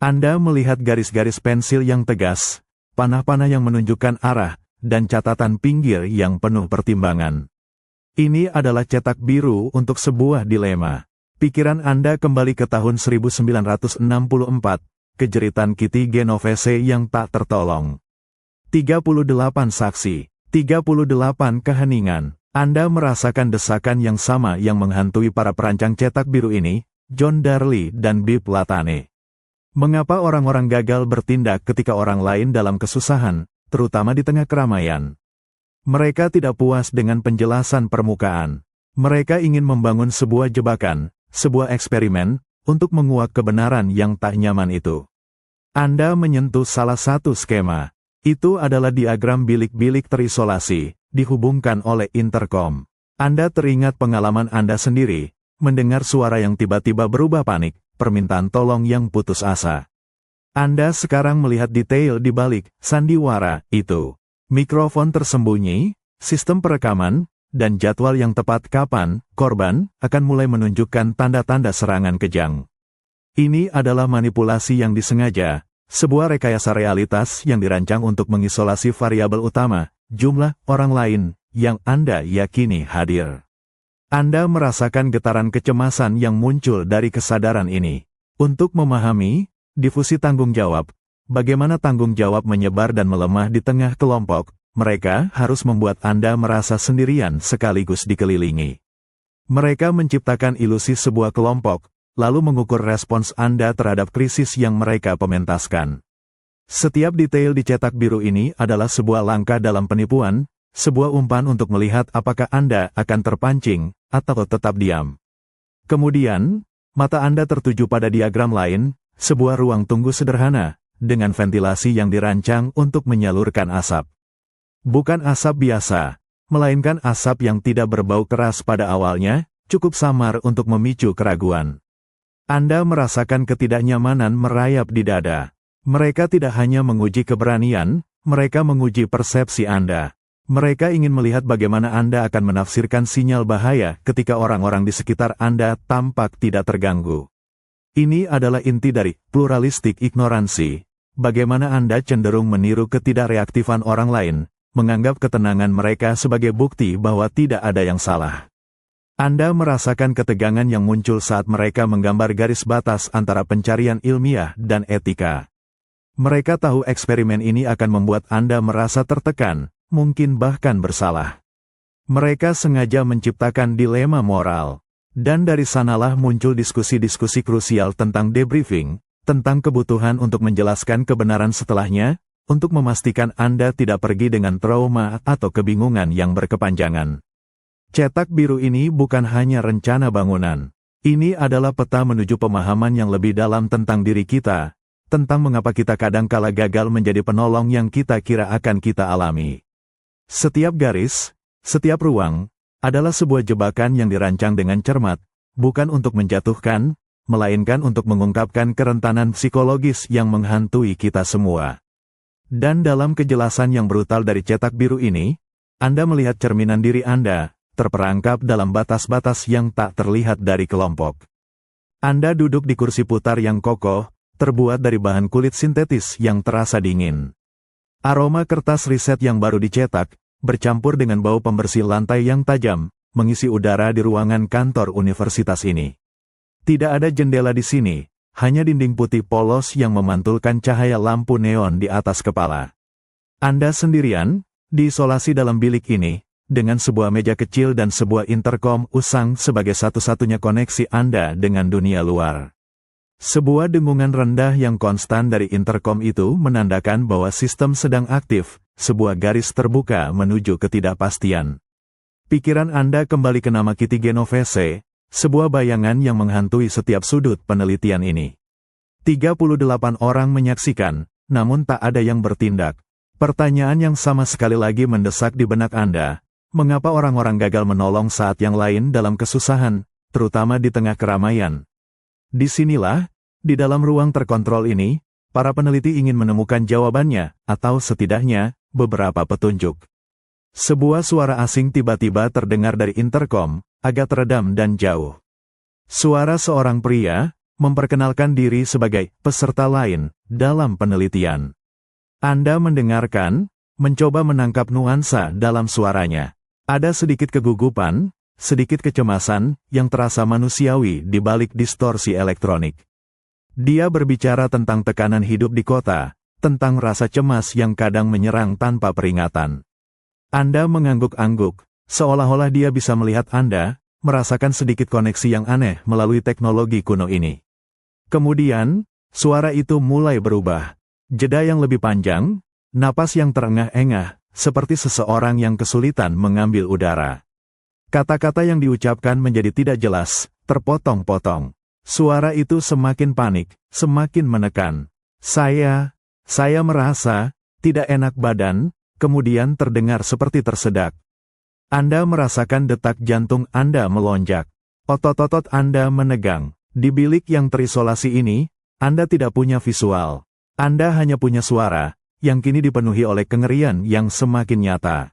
Anda melihat garis-garis pensil yang tegas, panah-panah yang menunjukkan arah, dan catatan pinggir yang penuh pertimbangan. Ini adalah cetak biru untuk sebuah dilema. Pikiran Anda kembali ke tahun 1964, kejeritan Kitty Genovese yang tak tertolong. 38 saksi, 38 keheningan. Anda merasakan desakan yang sama yang menghantui para perancang cetak biru ini, John Darley dan Bill Platane. Mengapa orang-orang gagal bertindak ketika orang lain dalam kesusahan, terutama di tengah keramaian? Mereka tidak puas dengan penjelasan permukaan. Mereka ingin membangun sebuah jebakan, sebuah eksperimen, untuk menguak kebenaran yang tak nyaman itu. Anda menyentuh salah satu skema. Itu adalah diagram bilik-bilik terisolasi, dihubungkan oleh interkom. Anda teringat pengalaman Anda sendiri, mendengar suara yang tiba-tiba berubah panik, permintaan tolong yang putus asa. Anda sekarang melihat detail di balik sandiwara itu. Mikrofon tersembunyi, sistem perekaman, dan jadwal yang tepat kapan korban akan mulai menunjukkan tanda-tanda serangan kejang. Ini adalah manipulasi yang disengaja, sebuah rekayasa realitas yang dirancang untuk mengisolasi variabel utama, jumlah orang lain, yang Anda yakini hadir. Anda merasakan getaran kecemasan yang muncul dari kesadaran ini. Untuk memahami, difusi tanggung jawab, bagaimana tanggung jawab menyebar dan melemah di tengah kelompok, mereka harus membuat Anda merasa sendirian sekaligus dikelilingi. Mereka menciptakan ilusi sebuah kelompok, lalu mengukur respons Anda terhadap krisis yang mereka pementaskan. Setiap detail di cetak biru ini adalah sebuah langkah dalam penipuan, sebuah umpan untuk melihat apakah Anda akan terpancing, atau tetap diam. Kemudian, mata Anda tertuju pada diagram lain, sebuah ruang tunggu sederhana, dengan ventilasi yang dirancang untuk menyalurkan asap. Bukan asap biasa, melainkan asap yang tidak berbau keras pada awalnya, cukup samar untuk memicu keraguan. Anda merasakan ketidaknyamanan merayap di dada. Mereka tidak hanya menguji keberanian, mereka menguji persepsi Anda. Mereka ingin melihat bagaimana Anda akan menafsirkan sinyal bahaya ketika orang-orang di sekitar Anda tampak tidak terganggu. Ini adalah inti dari pluralistik ignoransi. Bagaimana Anda cenderung meniru ketidakreaktifan orang lain, menganggap ketenangan mereka sebagai bukti bahwa tidak ada yang salah. Anda merasakan ketegangan yang muncul saat mereka menggambar garis batas antara pencarian ilmiah dan etika. Mereka tahu eksperimen ini akan membuat Anda merasa tertekan, mungkin bahkan bersalah. Mereka sengaja menciptakan dilema moral. Dan dari sanalah muncul diskusi-diskusi krusial tentang debriefing, tentang kebutuhan untuk menjelaskan kebenaran setelahnya, untuk memastikan Anda tidak pergi dengan trauma atau kebingungan yang berkepanjangan. Cetak biru ini bukan hanya rencana bangunan. Ini adalah peta menuju pemahaman yang lebih dalam tentang diri kita, tentang mengapa kita kadang-kala gagal menjadi penolong yang kita kira akan kita alami. Setiap garis, setiap ruang, adalah sebuah jebakan yang dirancang dengan cermat, bukan untuk menjatuhkan, melainkan untuk mengungkapkan kerentanan psikologis yang menghantui kita semua. Dan dalam kejelasan yang brutal dari cetak biru ini, Anda melihat cerminan diri Anda, terperangkap dalam batas-batas yang tak terlihat dari kelompok. Anda duduk di kursi putar yang kokoh, terbuat dari bahan kulit sintetis yang terasa dingin. Aroma kertas riset yang baru dicetak, bercampur dengan bau pembersih lantai yang tajam, mengisi udara di ruangan kantor universitas ini. Tidak ada jendela di sini, hanya dinding putih polos yang memantulkan cahaya lampu neon di atas kepala. Anda sendirian, diisolasi dalam bilik ini, dengan sebuah meja kecil dan sebuah interkom usang sebagai satu-satunya koneksi Anda dengan dunia luar. Sebuah dengungan rendah yang konstan dari interkom itu menandakan bahwa sistem sedang aktif, sebuah garis terbuka menuju ketidakpastian. Pikiran Anda kembali ke nama Kitty Genovese, sebuah bayangan yang menghantui setiap sudut penelitian ini. 38 orang menyaksikan, namun tak ada yang bertindak. Pertanyaan yang sama sekali lagi mendesak di benak Anda. Mengapa orang-orang gagal menolong saat yang lain dalam kesusahan, terutama di tengah keramaian? Disinilah, di dalam ruang terkontrol ini, para peneliti ingin menemukan jawabannya, atau setidaknya, beberapa petunjuk. Sebuah suara asing tiba-tiba terdengar dari interkom, agak teredam dan jauh. Suara seorang pria, memperkenalkan diri sebagai peserta lain dalam penelitian. Anda mendengarkan, mencoba menangkap nuansa dalam suaranya. Ada sedikit kegugupan, sedikit kecemasan, yang terasa manusiawi di balik distorsi elektronik. Dia berbicara tentang tekanan hidup di kota, tentang rasa cemas yang kadang menyerang tanpa peringatan. Anda mengangguk-angguk, seolah-olah dia bisa melihat Anda, merasakan sedikit koneksi yang aneh melalui teknologi kuno ini. Kemudian, suara itu mulai berubah. Jeda yang lebih panjang, napas yang terengah-engah, seperti seseorang yang kesulitan mengambil udara. Kata-kata yang diucapkan menjadi tidak jelas, terpotong-potong. Suara itu semakin panik, semakin menekan. Saya merasa, tidak enak badan, kemudian terdengar seperti tersedak. Anda merasakan detak jantung Anda melonjak. Otot-otot Anda menegang. Di bilik yang terisolasi ini, Anda tidak punya visual. Anda hanya punya suara, yang kini dipenuhi oleh kengerian yang semakin nyata.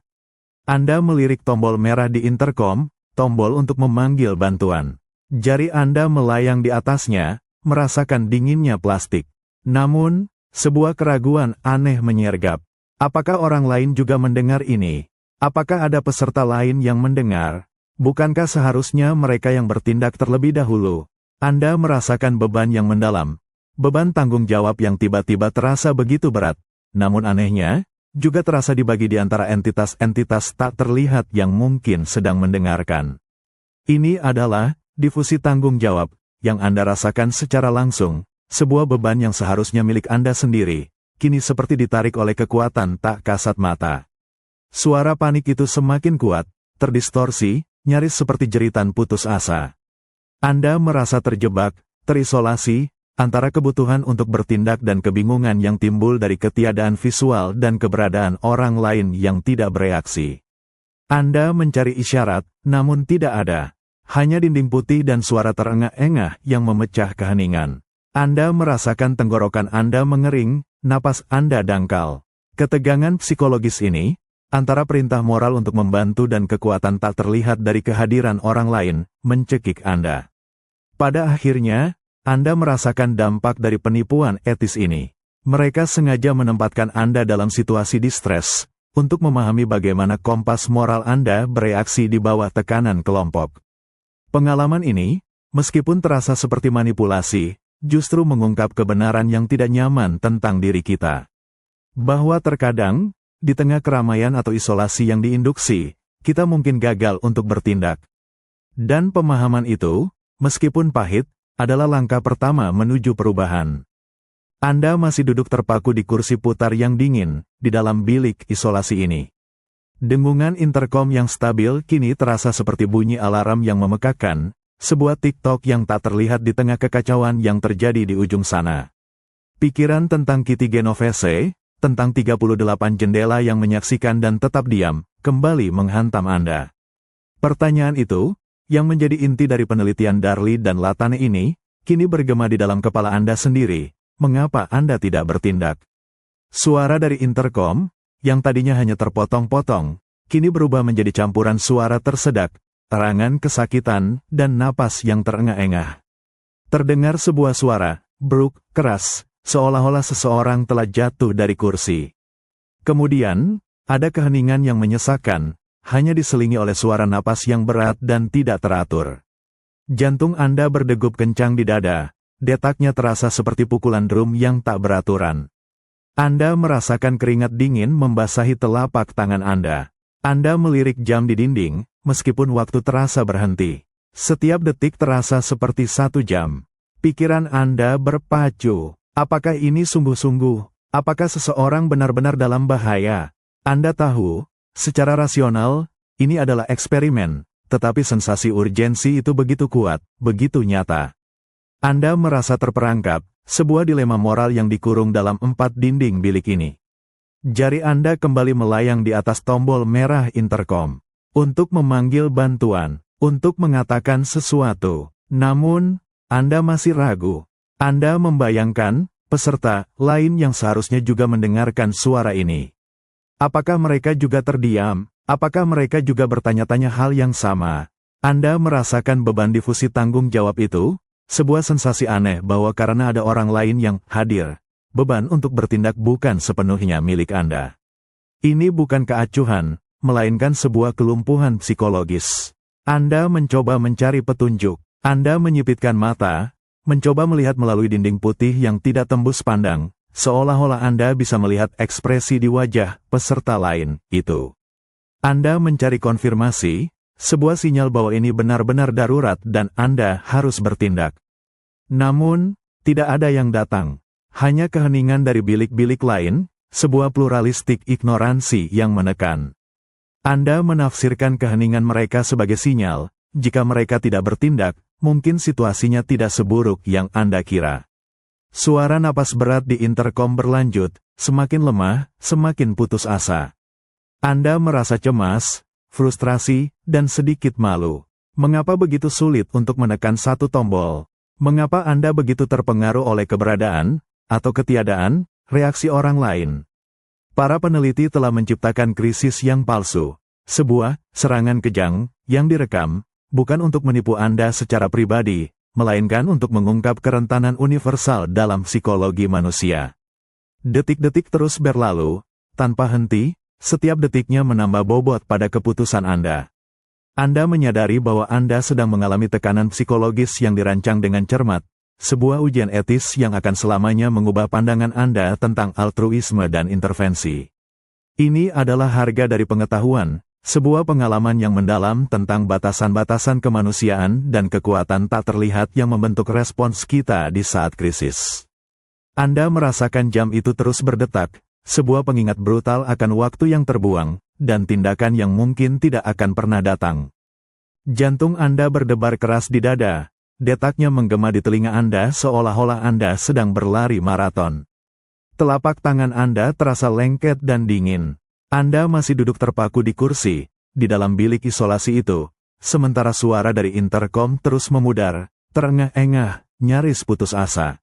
Anda melirik tombol merah di interkom, tombol untuk memanggil bantuan. Jari Anda melayang di atasnya, merasakan dinginnya plastik. Namun, sebuah keraguan aneh menyergap. Apakah orang lain juga mendengar ini? Apakah ada peserta lain yang mendengar? Bukankah seharusnya mereka yang bertindak terlebih dahulu? Anda merasakan beban yang mendalam. Beban tanggung jawab yang tiba-tiba terasa begitu berat. Namun anehnya, juga terasa dibagi di antara entitas-entitas tak terlihat yang mungkin sedang mendengarkan. Ini adalah difusi tanggung jawab yang Anda rasakan secara langsung, sebuah beban yang seharusnya milik Anda sendiri, kini seperti ditarik oleh kekuatan tak kasat mata. Suara panik itu semakin kuat, terdistorsi, nyaris seperti jeritan putus asa. Anda merasa terjebak, terisolasi, antara kebutuhan untuk bertindak dan kebingungan yang timbul dari ketiadaan visual dan keberadaan orang lain yang tidak bereaksi. Anda mencari isyarat, namun tidak ada. Hanya dinding putih dan suara terengah-engah yang memecah keheningan. Anda merasakan tenggorokan Anda mengering, napas Anda dangkal. Ketegangan psikologis ini, antara perintah moral untuk membantu dan kekuatan tak terlihat dari kehadiran orang lain, mencekik Anda. Pada akhirnya, Anda merasakan dampak dari penipuan etis ini. Mereka sengaja menempatkan Anda dalam situasi distres, untuk memahami bagaimana kompas moral Anda bereaksi di bawah tekanan kelompok. Pengalaman ini, meskipun terasa seperti manipulasi, justru mengungkap kebenaran yang tidak nyaman tentang diri kita. Bahwa terkadang, di tengah keramaian atau isolasi yang diinduksi, kita mungkin gagal untuk bertindak. Dan pemahaman itu, meskipun pahit, adalah langkah pertama menuju perubahan. Anda masih duduk terpaku di kursi putar yang dingin, di dalam bilik isolasi ini. Dengungan interkom yang stabil kini terasa seperti bunyi alarm yang memekakan, sebuah TikTok yang tak terlihat di tengah kekacauan yang terjadi di ujung sana. Pikiran tentang Kitty Genovese, tentang 38 jendela yang menyaksikan dan tetap diam, kembali menghantam Anda. Pertanyaan itu, yang menjadi inti dari penelitian Darly dan Latane ini, kini bergema di dalam kepala Anda sendiri. Mengapa Anda tidak bertindak? Suara dari interkom, yang tadinya hanya terpotong-potong, kini berubah menjadi campuran suara tersedak, erangan kesakitan, dan napas yang terengah-engah. Terdengar sebuah suara, bruk, keras, seolah-olah seseorang telah jatuh dari kursi. Kemudian, ada keheningan yang menyesakkan, hanya diselingi oleh suara napas yang berat dan tidak teratur. Jantung Anda berdegup kencang di dada, detaknya terasa seperti pukulan drum yang tak beraturan. Anda merasakan keringat dingin membasahi telapak tangan Anda. Anda melirik jam di dinding, meskipun waktu terasa berhenti. Setiap detik terasa seperti 1 jam. Pikiran Anda berpacu. Apakah ini sungguh-sungguh? Apakah seseorang benar-benar dalam bahaya? Anda tahu, secara rasional, ini adalah eksperimen, tetapi sensasi urgensi itu begitu kuat, begitu nyata. Anda merasa terperangkap, sebuah dilema moral yang dikurung dalam 4 dinding bilik ini. Jari Anda kembali melayang di atas tombol merah interkom, untuk memanggil bantuan, untuk mengatakan sesuatu. Namun, Anda masih ragu. Anda membayangkan, peserta lain yang seharusnya juga mendengarkan suara ini. Apakah mereka juga terdiam? Apakah mereka juga bertanya-tanya hal yang sama? Anda merasakan beban difusi tanggung jawab itu? Sebuah sensasi aneh bahwa karena ada orang lain yang hadir, beban untuk bertindak bukan sepenuhnya milik Anda. Ini bukan keacuhan, melainkan sebuah kelumpuhan psikologis. Anda mencoba mencari petunjuk. Anda menyipitkan mata, mencoba melihat melalui dinding putih yang tidak tembus pandang, seolah-olah Anda bisa melihat ekspresi di wajah peserta lain itu. Anda mencari konfirmasi, sebuah sinyal bahwa ini benar-benar darurat dan Anda harus bertindak. Namun, tidak ada yang datang. Hanya keheningan dari bilik-bilik lain, sebuah pluralistik ignoransi yang menekan. Anda menafsirkan keheningan mereka sebagai sinyal, jika mereka tidak bertindak, mungkin situasinya tidak seburuk yang Anda kira. Suara napas berat di interkom berlanjut, semakin lemah, semakin putus asa. Anda merasa cemas, frustrasi, dan sedikit malu. Mengapa begitu sulit untuk menekan satu tombol? Mengapa Anda begitu terpengaruh oleh keberadaan, atau ketiadaan, reaksi orang lain? Para peneliti telah menciptakan krisis yang palsu. Sebuah serangan kejang, yang direkam, bukan untuk menipu Anda secara pribadi, melainkan untuk mengungkap kerentanan universal dalam psikologi manusia. Detik-detik terus berlalu, tanpa henti, setiap detiknya menambah bobot pada keputusan Anda. Anda menyadari bahwa Anda sedang mengalami tekanan psikologis yang dirancang dengan cermat, sebuah ujian etis yang akan selamanya mengubah pandangan Anda tentang altruisme dan intervensi. Ini adalah harga dari pengetahuan, sebuah pengalaman yang mendalam tentang batasan-batasan kemanusiaan dan kekuatan tak terlihat yang membentuk respons kita di saat krisis. Anda merasakan jam itu terus berdetak, sebuah pengingat brutal akan waktu yang terbuang, dan tindakan yang mungkin tidak akan pernah datang. Jantung Anda berdebar keras di dada, detaknya menggema di telinga Anda seolah-olah Anda sedang berlari maraton. Telapak tangan Anda terasa lengket dan dingin. Anda masih duduk terpaku di kursi, di dalam bilik isolasi itu, sementara suara dari interkom terus memudar, terengah-engah, nyaris putus asa.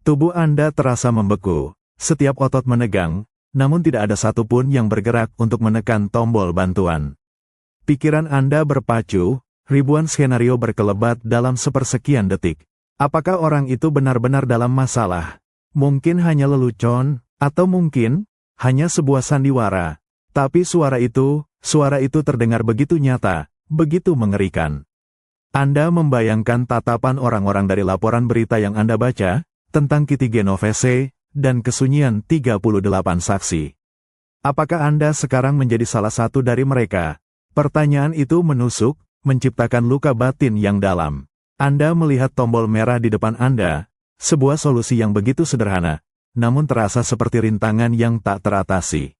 Tubuh Anda terasa membeku, setiap otot menegang, namun tidak ada satupun yang bergerak untuk menekan tombol bantuan. Pikiran Anda berpacu, ribuan skenario berkelebat dalam sepersekian detik. Apakah orang itu benar-benar dalam masalah? Mungkin hanya lelucon, atau mungkin hanya sebuah sandiwara, tapi suara itu terdengar begitu nyata, begitu mengerikan. Anda membayangkan tatapan orang-orang dari laporan berita yang Anda baca, tentang Kitty Genovese, dan kesunyian 38 saksi. Apakah Anda sekarang menjadi salah satu dari mereka? Pertanyaan itu menusuk, menciptakan luka batin yang dalam. Anda melihat tombol merah di depan Anda, sebuah solusi yang begitu sederhana, namun terasa seperti rintangan yang tak teratasi.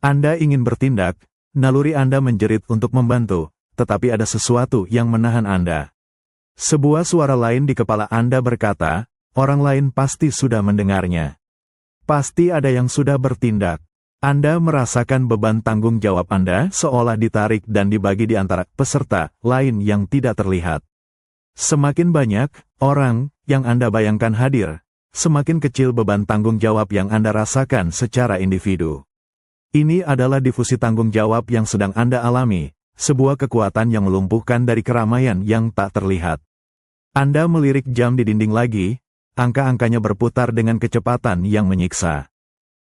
Anda ingin bertindak, naluri Anda menjerit untuk membantu, tetapi ada sesuatu yang menahan Anda. Sebuah suara lain di kepala Anda berkata, orang lain pasti sudah mendengarnya. Pasti ada yang sudah bertindak. Anda merasakan beban tanggung jawab Anda seolah ditarik dan dibagi di antara peserta lain yang tidak terlihat. Semakin banyak orang yang Anda bayangkan hadir, semakin kecil beban tanggung jawab yang Anda rasakan secara individu. Ini adalah difusi tanggung jawab yang sedang Anda alami, sebuah kekuatan yang melumpuhkan dari keramaian yang tak terlihat. Anda melirik jam di dinding lagi, angka-angkanya berputar dengan kecepatan yang menyiksa.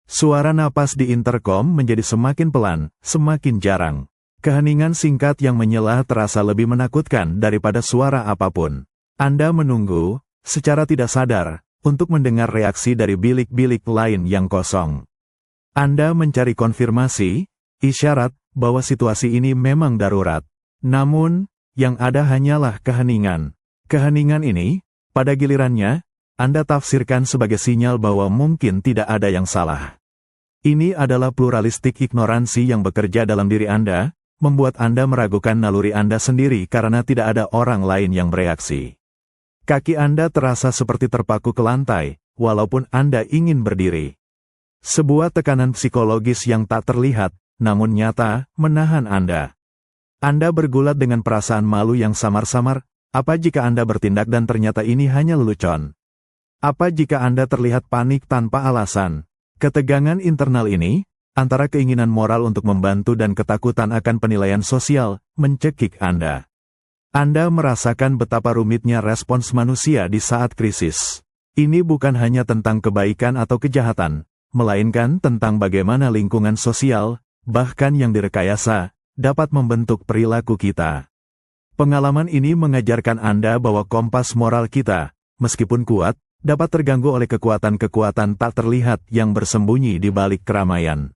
Suara napas di interkom menjadi semakin pelan, semakin jarang. Keheningan singkat yang menyela terasa lebih menakutkan daripada suara apapun. Anda menunggu, secara tidak sadar, untuk mendengar reaksi dari bilik-bilik lain yang kosong. Anda mencari konfirmasi, isyarat, bahwa situasi ini memang darurat. Namun, yang ada hanyalah keheningan. Keheningan ini, pada gilirannya, Anda tafsirkan sebagai sinyal bahwa mungkin tidak ada yang salah. Ini adalah pluralistik ignoransi yang bekerja dalam diri Anda, membuat Anda meragukan naluri Anda sendiri karena tidak ada orang lain yang bereaksi. Kaki Anda terasa seperti terpaku ke lantai, walaupun Anda ingin berdiri. Sebuah tekanan psikologis yang tak terlihat, namun nyata, menahan Anda. Anda bergulat dengan perasaan malu yang samar-samar. Apa jika Anda bertindak dan ternyata ini hanya lelucon? Apa jika Anda terlihat panik tanpa alasan? Ketegangan internal ini, antara keinginan moral untuk membantu dan ketakutan akan penilaian sosial, mencekik Anda. Anda merasakan betapa rumitnya respons manusia di saat krisis. Ini bukan hanya tentang kebaikan atau kejahatan, melainkan tentang bagaimana lingkungan sosial, bahkan yang direkayasa, dapat membentuk perilaku kita. Pengalaman ini mengajarkan Anda bahwa kompas moral kita, meskipun kuat, dapat terganggu oleh kekuatan-kekuatan tak terlihat yang bersembunyi di balik keramaian.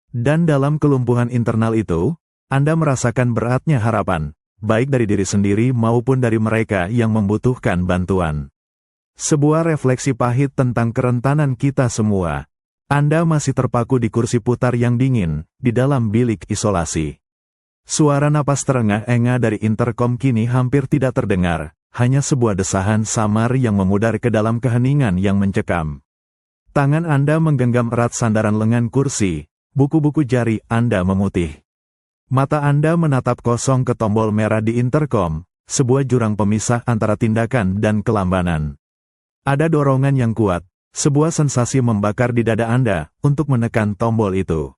Dan dalam kelumpuhan internal itu, Anda merasakan beratnya harapan, baik dari diri sendiri maupun dari mereka yang membutuhkan bantuan. Sebuah refleksi pahit tentang kerentanan kita semua. Anda masih terpaku di kursi putar yang dingin, di dalam bilik isolasi. Suara napas terengah-engah dari interkom kini hampir tidak terdengar, hanya sebuah desahan samar yang memudar ke dalam keheningan yang mencekam. Tangan Anda menggenggam erat sandaran lengan kursi, buku-buku jari Anda memutih. Mata Anda menatap kosong ke tombol merah di interkom, sebuah jurang pemisah antara tindakan dan kelambanan. Ada dorongan yang kuat. Sebuah sensasi membakar di dada Anda untuk menekan tombol itu.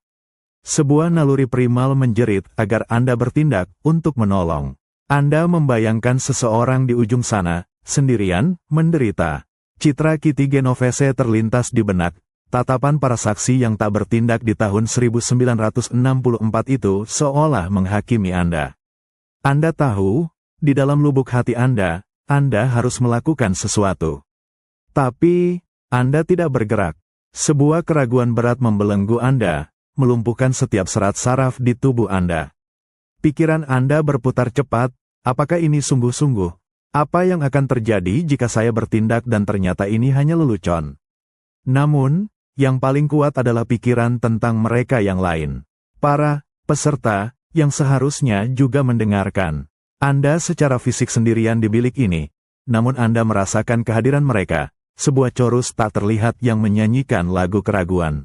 Sebuah naluri primal menjerit agar Anda bertindak untuk menolong. Anda membayangkan seseorang di ujung sana, sendirian, menderita. Citra Kitty Genovese terlintas di benak. Tatapan para saksi yang tak bertindak di tahun 1964 itu seolah menghakimi Anda. Anda tahu, di dalam lubuk hati Anda harus melakukan sesuatu. Tapi Anda tidak bergerak. Sebuah keraguan berat membelenggu Anda, melumpuhkan setiap serat saraf di tubuh Anda. Pikiran Anda berputar cepat, apakah ini sungguh-sungguh? Apa yang akan terjadi jika saya bertindak dan ternyata ini hanya lelucon? Namun, yang paling kuat adalah pikiran tentang mereka yang lain. Para peserta yang seharusnya juga mendengarkan. Anda secara fisik sendirian di bilik ini, namun Anda merasakan kehadiran mereka. Sebuah chorus tak terlihat yang menyanyikan lagu keraguan.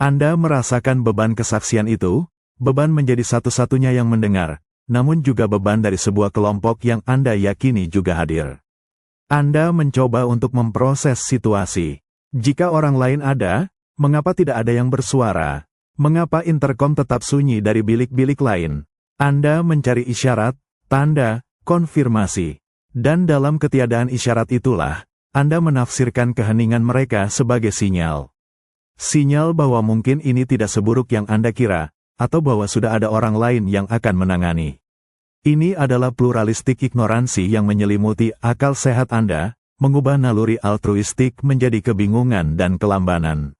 Anda merasakan beban kesaksian itu, beban menjadi satu-satunya yang mendengar, namun juga beban dari sebuah kelompok yang Anda yakini juga hadir. Anda mencoba untuk memproses situasi. Jika orang lain ada, mengapa tidak ada yang bersuara? Mengapa interkom tetap sunyi dari bilik-bilik lain? Anda mencari isyarat, tanda, konfirmasi. Dan dalam ketiadaan isyarat itulah, Anda menafsirkan keheningan mereka sebagai sinyal. Sinyal bahwa mungkin ini tidak seburuk yang Anda kira, atau bahwa sudah ada orang lain yang akan menangani. Ini adalah pluralistik ignoransi yang menyelimuti akal sehat Anda, mengubah naluri altruistik menjadi kebingungan dan kelambanan.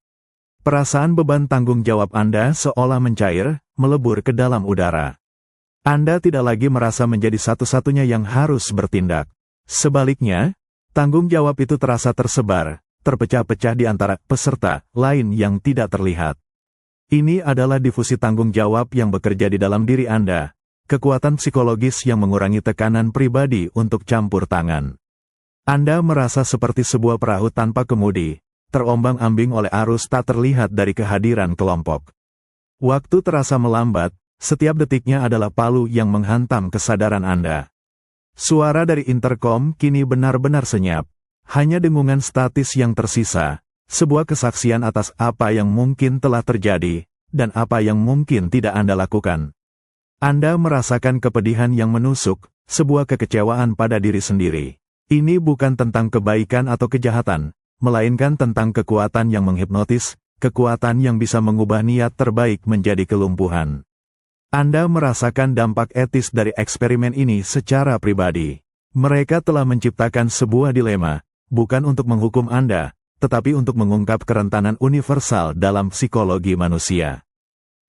Perasaan beban tanggung jawab Anda seolah mencair, melebur ke dalam udara. Anda tidak lagi merasa menjadi satu-satunya yang harus bertindak. Sebaliknya, tanggung jawab itu terasa tersebar, terpecah-pecah di antara peserta lain yang tidak terlihat. Ini adalah difusi tanggung jawab yang bekerja di dalam diri Anda. kekuatan psikologis yang mengurangi tekanan pribadi untuk campur tangan. Anda merasa seperti sebuah perahu tanpa kemudi, terombang-ambing oleh arus tak terlihat dari kehadiran kelompok. Waktu terasa melambat, setiap detiknya adalah palu yang menghantam kesadaran Anda. Suara dari interkom kini benar-benar senyap. Hanya dengungan statis yang tersisa, sebuah kesaksian atas apa yang mungkin telah terjadi, dan apa yang mungkin tidak Anda lakukan. Anda merasakan kepedihan yang menusuk, sebuah kekecewaan pada diri sendiri. Ini bukan tentang kebaikan atau kejahatan, melainkan tentang kekuatan yang menghipnotis, kekuatan yang bisa mengubah niat terbaik menjadi kelumpuhan. Anda merasakan dampak etis dari eksperimen ini secara pribadi. Mereka telah menciptakan sebuah dilema, bukan untuk menghukum Anda, tetapi untuk mengungkap kerentanan universal dalam psikologi manusia.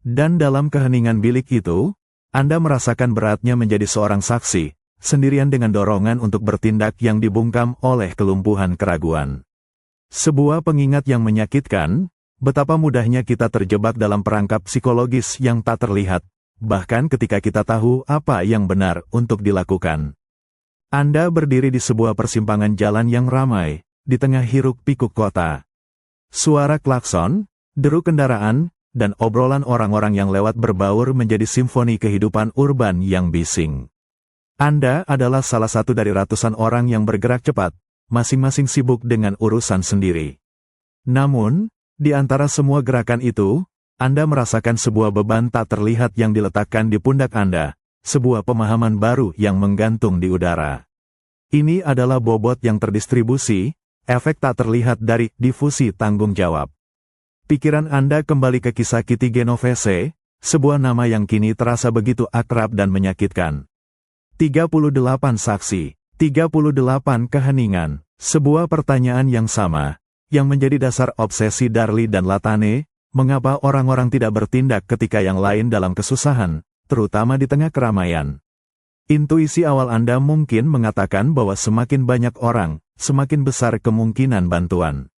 Dan dalam keheningan bilik itu, Anda merasakan beratnya menjadi seorang saksi, sendirian dengan dorongan untuk bertindak yang dibungkam oleh kelumpuhan keraguan. Sebuah pengingat yang menyakitkan, betapa mudahnya kita terjebak dalam perangkap psikologis yang tak terlihat, bahkan ketika kita tahu apa yang benar untuk dilakukan. Anda berdiri di sebuah persimpangan jalan yang ramai, di tengah hiruk-pikuk kota. Suara klakson, deru kendaraan, dan obrolan orang-orang yang lewat berbaur menjadi simfoni kehidupan urban yang bising. Anda adalah salah satu dari ratusan orang yang bergerak cepat, masing-masing sibuk dengan urusan sendiri. Namun, di antara semua gerakan itu, Anda merasakan sebuah beban tak terlihat yang diletakkan di pundak Anda, sebuah pemahaman baru yang menggantung di udara. Ini adalah bobot yang terdistribusi, efek tak terlihat dari difusi tanggung jawab. Pikiran Anda kembali ke kisah Kitty Genovese, sebuah nama yang kini terasa begitu akrab dan menyakitkan. 38 saksi, 38 keheningan, sebuah pertanyaan yang sama, yang menjadi dasar obsesi Darli dan Latane, mengapa orang-orang tidak bertindak ketika yang lain dalam kesusahan, terutama di tengah keramaian. Intuisi awal Anda mungkin mengatakan bahwa semakin banyak orang, semakin besar kemungkinan bantuan.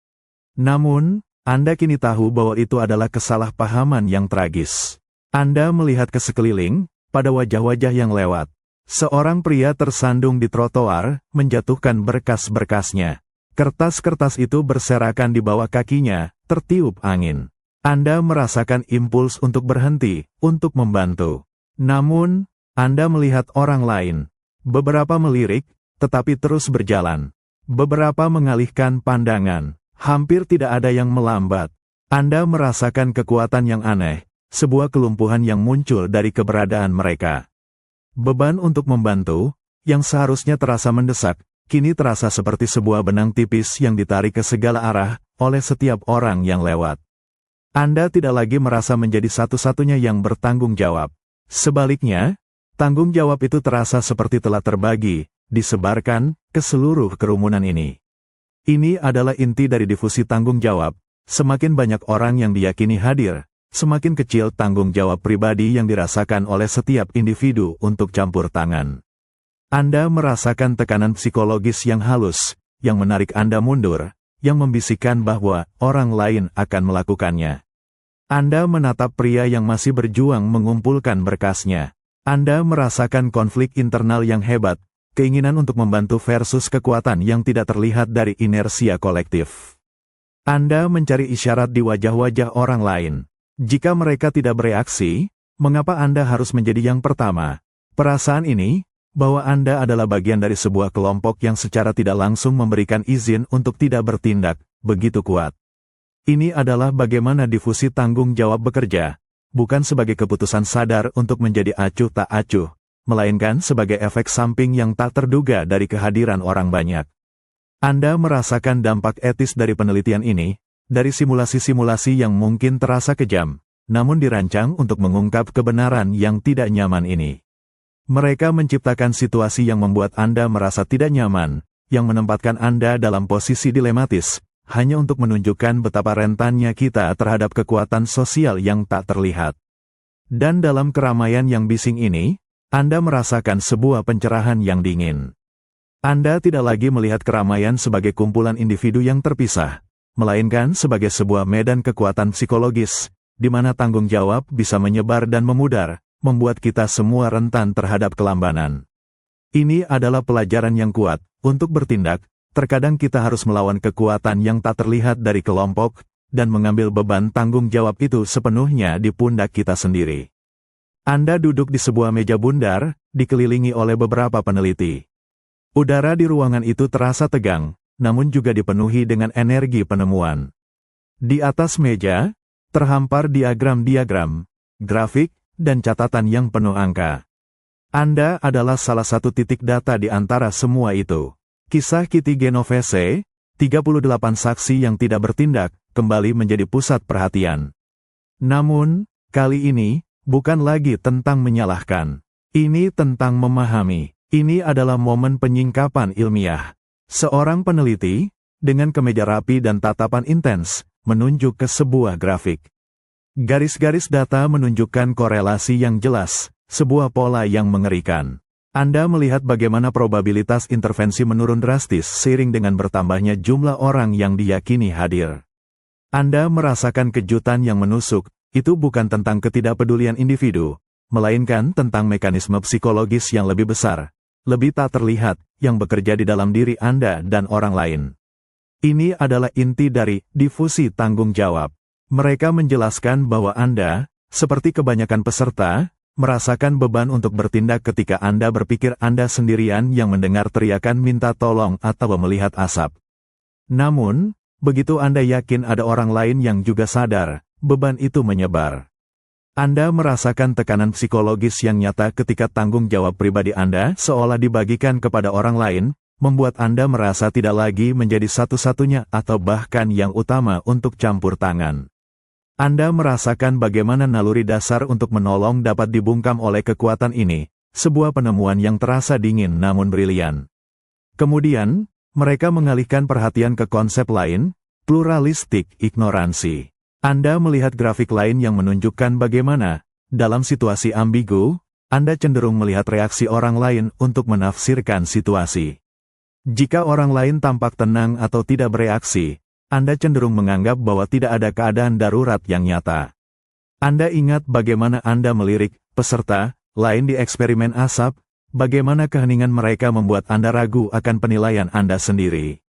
Namun, Anda kini tahu bahwa itu adalah kesalahpahaman yang tragis. Anda melihat ke sekeliling, pada wajah-wajah yang lewat. Seorang pria tersandung di trotoar, menjatuhkan berkas-berkasnya. Kertas-kertas itu berserakan di bawah kakinya, tertiup angin. Anda merasakan impuls untuk berhenti, untuk membantu. Namun, Anda melihat orang lain. Beberapa melirik, tetapi terus berjalan. Beberapa mengalihkan pandangan. Hampir tidak ada yang melambat. Anda merasakan kekuatan yang aneh, sebuah kelumpuhan yang muncul dari keberadaan mereka. Beban untuk membantu, yang seharusnya terasa mendesak, kini terasa seperti sebuah benang tipis yang ditarik ke segala arah, oleh setiap orang yang lewat. Anda tidak lagi merasa menjadi satu-satunya yang bertanggung jawab. Sebaliknya, tanggung jawab itu terasa seperti telah terbagi, disebarkan, ke seluruh kerumunan ini. Ini adalah inti dari difusi tanggung jawab. Semakin banyak orang yang diyakini hadir, semakin kecil tanggung jawab pribadi yang dirasakan oleh setiap individu untuk campur tangan. Anda merasakan tekanan psikologis yang halus, yang menarik Anda mundur, yang membisikkan bahwa orang lain akan melakukannya. Anda menatap pria yang masih berjuang mengumpulkan berkasnya. Anda merasakan konflik internal yang hebat, keinginan untuk membantu versus kekuatan yang tidak terlihat dari inersia kolektif. Anda mencari isyarat di wajah-wajah orang lain. Jika mereka tidak bereaksi, mengapa Anda harus menjadi yang pertama? Perasaan ini, bahwa Anda adalah bagian dari sebuah kelompok yang secara tidak langsung memberikan izin untuk tidak bertindak, begitu kuat. Ini adalah bagaimana difusi tanggung jawab bekerja, bukan sebagai keputusan sadar untuk menjadi acuh tak acuh, melainkan sebagai efek samping yang tak terduga dari kehadiran orang banyak. Anda merasakan dampak etis dari penelitian ini, dari simulasi-simulasi yang mungkin terasa kejam, namun dirancang untuk mengungkap kebenaran yang tidak nyaman ini. Mereka menciptakan situasi yang membuat Anda merasa tidak nyaman, yang menempatkan Anda dalam posisi dilematis, hanya untuk menunjukkan betapa rentannya kita terhadap kekuatan sosial yang tak terlihat. Dan dalam keramaian yang bising ini, Anda merasakan sebuah pencerahan yang dingin. Anda tidak lagi melihat keramaian sebagai kumpulan individu yang terpisah, melainkan sebagai sebuah medan kekuatan psikologis, di mana tanggung jawab bisa menyebar dan memudar, membuat kita semua rentan terhadap kelambanan. Ini adalah pelajaran yang kuat. Untuk bertindak, terkadang kita harus melawan kekuatan yang tak terlihat dari kelompok, dan mengambil beban tanggung jawab itu sepenuhnya di pundak kita sendiri. Anda duduk di sebuah meja bundar, dikelilingi oleh beberapa peneliti. Udara di ruangan itu terasa tegang, namun juga dipenuhi dengan energi penemuan. Di atas meja, terhampar diagram-diagram, grafik, dan catatan yang penuh angka. Anda adalah salah satu titik data di antara semua itu. Kisah Kitty Genovese, 38 saksi yang tidak bertindak, kembali menjadi pusat perhatian. Namun, kali ini, bukan lagi tentang menyalahkan. Ini tentang memahami. Ini adalah momen penyingkapan ilmiah. Seorang peneliti, dengan kemeja rapi dan tatapan intens, menunjuk ke sebuah grafik. Garis-garis data menunjukkan korelasi yang jelas, sebuah pola yang mengerikan. Anda melihat bagaimana probabilitas intervensi menurun drastis seiring dengan bertambahnya jumlah orang yang diyakini hadir. Anda merasakan kejutan yang menusuk, itu bukan tentang ketidakpedulian individu, melainkan tentang mekanisme psikologis yang lebih besar, lebih tak terlihat, yang bekerja di dalam diri Anda dan orang lain. Ini adalah inti dari difusi tanggung jawab. Mereka menjelaskan bahwa Anda, seperti kebanyakan peserta, merasakan beban untuk bertindak ketika Anda berpikir Anda sendirian yang mendengar teriakan minta tolong atau melihat asap. Namun, begitu Anda yakin ada orang lain yang juga sadar, beban itu menyebar. Anda merasakan tekanan psikologis yang nyata ketika tanggung jawab pribadi Anda seolah dibagikan kepada orang lain, membuat Anda merasa tidak lagi menjadi satu-satunya atau bahkan yang utama untuk campur tangan. Anda merasakan bagaimana naluri dasar untuk menolong dapat dibungkam oleh kekuatan ini, sebuah penemuan yang terasa dingin namun brilian. Kemudian, mereka mengalihkan perhatian ke konsep lain, pluralistik ignoransi. Anda melihat grafik lain yang menunjukkan bagaimana, dalam situasi ambigu, Anda cenderung melihat reaksi orang lain untuk menafsirkan situasi. Jika orang lain tampak tenang atau tidak bereaksi, Anda cenderung menganggap bahwa tidak ada keadaan darurat yang nyata. Anda ingat bagaimana Anda melirik peserta lain di eksperimen asap, bagaimana keheningan mereka membuat Anda ragu akan penilaian Anda sendiri.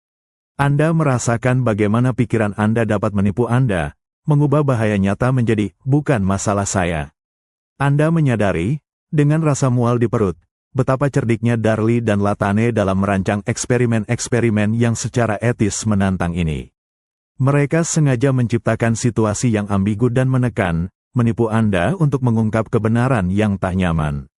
Anda merasakan bagaimana pikiran Anda dapat menipu Anda, mengubah bahaya nyata menjadi bukan masalah saya. Anda menyadari, dengan rasa mual di perut, betapa cerdiknya Darly dan Latane dalam merancang eksperimen-eksperimen yang secara etis menantang ini. Mereka sengaja menciptakan situasi yang ambigu dan menekan, menipu Anda untuk mengungkap kebenaran yang tak nyaman.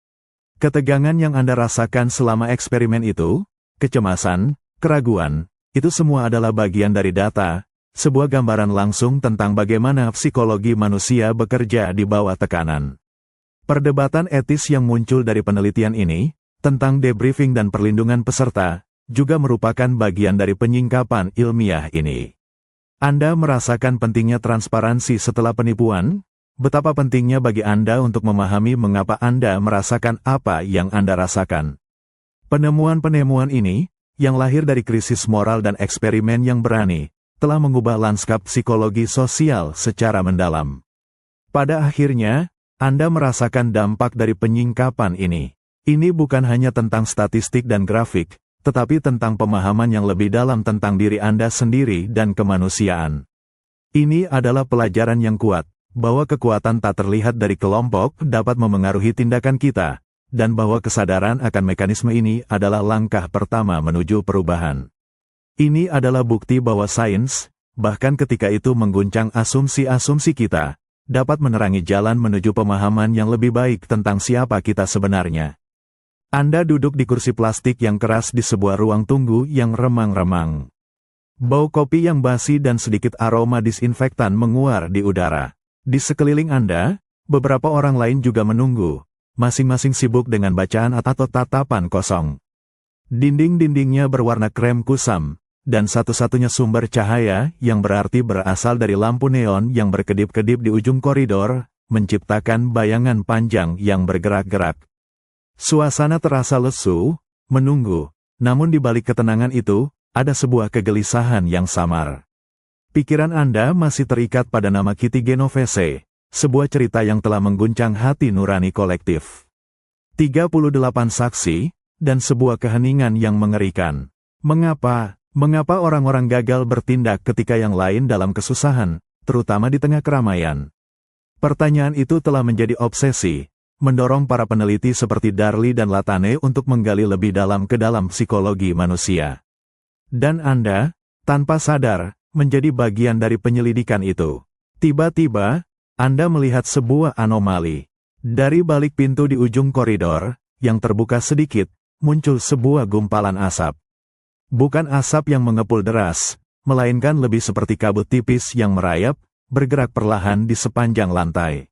Ketegangan yang Anda rasakan selama eksperimen itu, kecemasan, keraguan, itu semua adalah bagian dari data, sebuah gambaran langsung tentang bagaimana psikologi manusia bekerja di bawah tekanan. Perdebatan etis yang muncul dari penelitian ini, tentang debriefing dan perlindungan peserta, juga merupakan bagian dari penyingkapan ilmiah ini. Anda merasakan pentingnya transparansi setelah penipuan? Betapa pentingnya bagi Anda untuk memahami mengapa Anda merasakan apa yang Anda rasakan. Penemuan-penemuan ini, yang lahir dari krisis moral dan eksperimen yang berani, telah mengubah lanskap psikologi sosial secara mendalam. Pada akhirnya, Anda merasakan dampak dari penyingkapan ini. Ini bukan hanya tentang statistik dan grafik, tetapi tentang pemahaman yang lebih dalam tentang diri Anda sendiri dan kemanusiaan. Ini adalah pelajaran yang kuat, bahwa kekuatan tak terlihat dari kelompok dapat memengaruhi tindakan kita, dan bahwa kesadaran akan mekanisme ini adalah langkah pertama menuju perubahan. Ini adalah bukti bahwa sains, bahkan ketika itu mengguncang asumsi-asumsi kita, dapat menerangi jalan menuju pemahaman yang lebih baik tentang siapa kita sebenarnya. Anda duduk di kursi plastik yang keras di sebuah ruang tunggu yang remang-remang. Bau kopi yang basi dan sedikit aroma disinfektan menguar di udara. Di sekeliling Anda, beberapa orang lain juga menunggu, masing-masing sibuk dengan bacaan atau tatapan kosong. Dinding-dindingnya berwarna krem kusam, dan satu-satunya sumber cahaya yang berarti berasal dari lampu neon yang berkedip-kedip di ujung koridor, menciptakan bayangan panjang yang bergerak-gerak. Suasana terasa lesu, menunggu, namun di balik ketenangan itu, ada sebuah kegelisahan yang samar. Pikiran Anda masih terikat pada nama Kitty Genovese, sebuah cerita yang telah mengguncang hati nurani kolektif. 38 saksi, dan sebuah keheningan yang mengerikan. Mengapa orang-orang gagal bertindak ketika yang lain dalam kesusahan, terutama di tengah keramaian? Pertanyaan itu telah menjadi obsesi, mendorong para peneliti seperti Darly dan Latane untuk menggali lebih dalam ke dalam psikologi manusia. Dan Anda, tanpa sadar, menjadi bagian dari penyelidikan itu. Tiba-tiba, Anda melihat sebuah anomali. Dari balik pintu di ujung koridor, yang terbuka sedikit, muncul sebuah gumpalan asap. Bukan asap yang mengepul deras, melainkan lebih seperti kabut tipis yang merayap, bergerak perlahan di sepanjang lantai.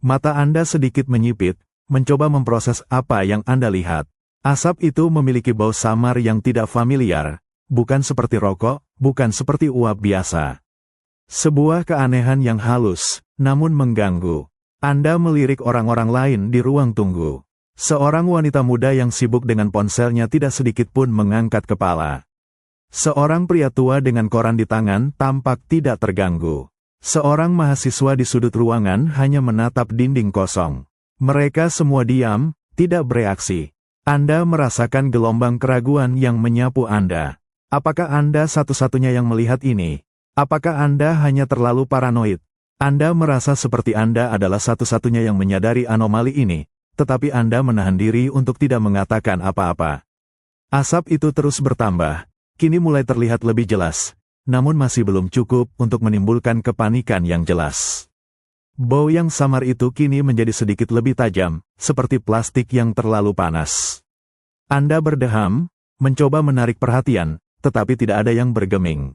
Mata Anda sedikit menyipit, mencoba memproses apa yang Anda lihat. Asap itu memiliki bau samar yang tidak familiar, bukan seperti rokok, bukan seperti uap biasa. Sebuah keanehan yang halus, namun mengganggu. Anda melirik orang-orang lain di ruang tunggu. Seorang wanita muda yang sibuk dengan ponselnya tidak sedikit pun mengangkat kepala. Seorang pria tua dengan koran di tangan tampak tidak terganggu. Seorang mahasiswa di sudut ruangan hanya menatap dinding kosong. Mereka semua diam, tidak bereaksi. Anda merasakan gelombang keraguan yang menyapu Anda. Apakah Anda satu-satunya yang melihat ini? Apakah Anda hanya terlalu paranoid? Anda merasa seperti Anda adalah satu-satunya yang menyadari anomali ini, tetapi Anda menahan diri untuk tidak mengatakan apa-apa. Asap itu terus bertambah, kini mulai terlihat lebih jelas. Namun masih belum cukup untuk menimbulkan kepanikan yang jelas. Bau yang samar itu kini menjadi sedikit lebih tajam, seperti plastik yang terlalu panas. Anda berdeham, mencoba menarik perhatian, tetapi tidak ada yang bergeming.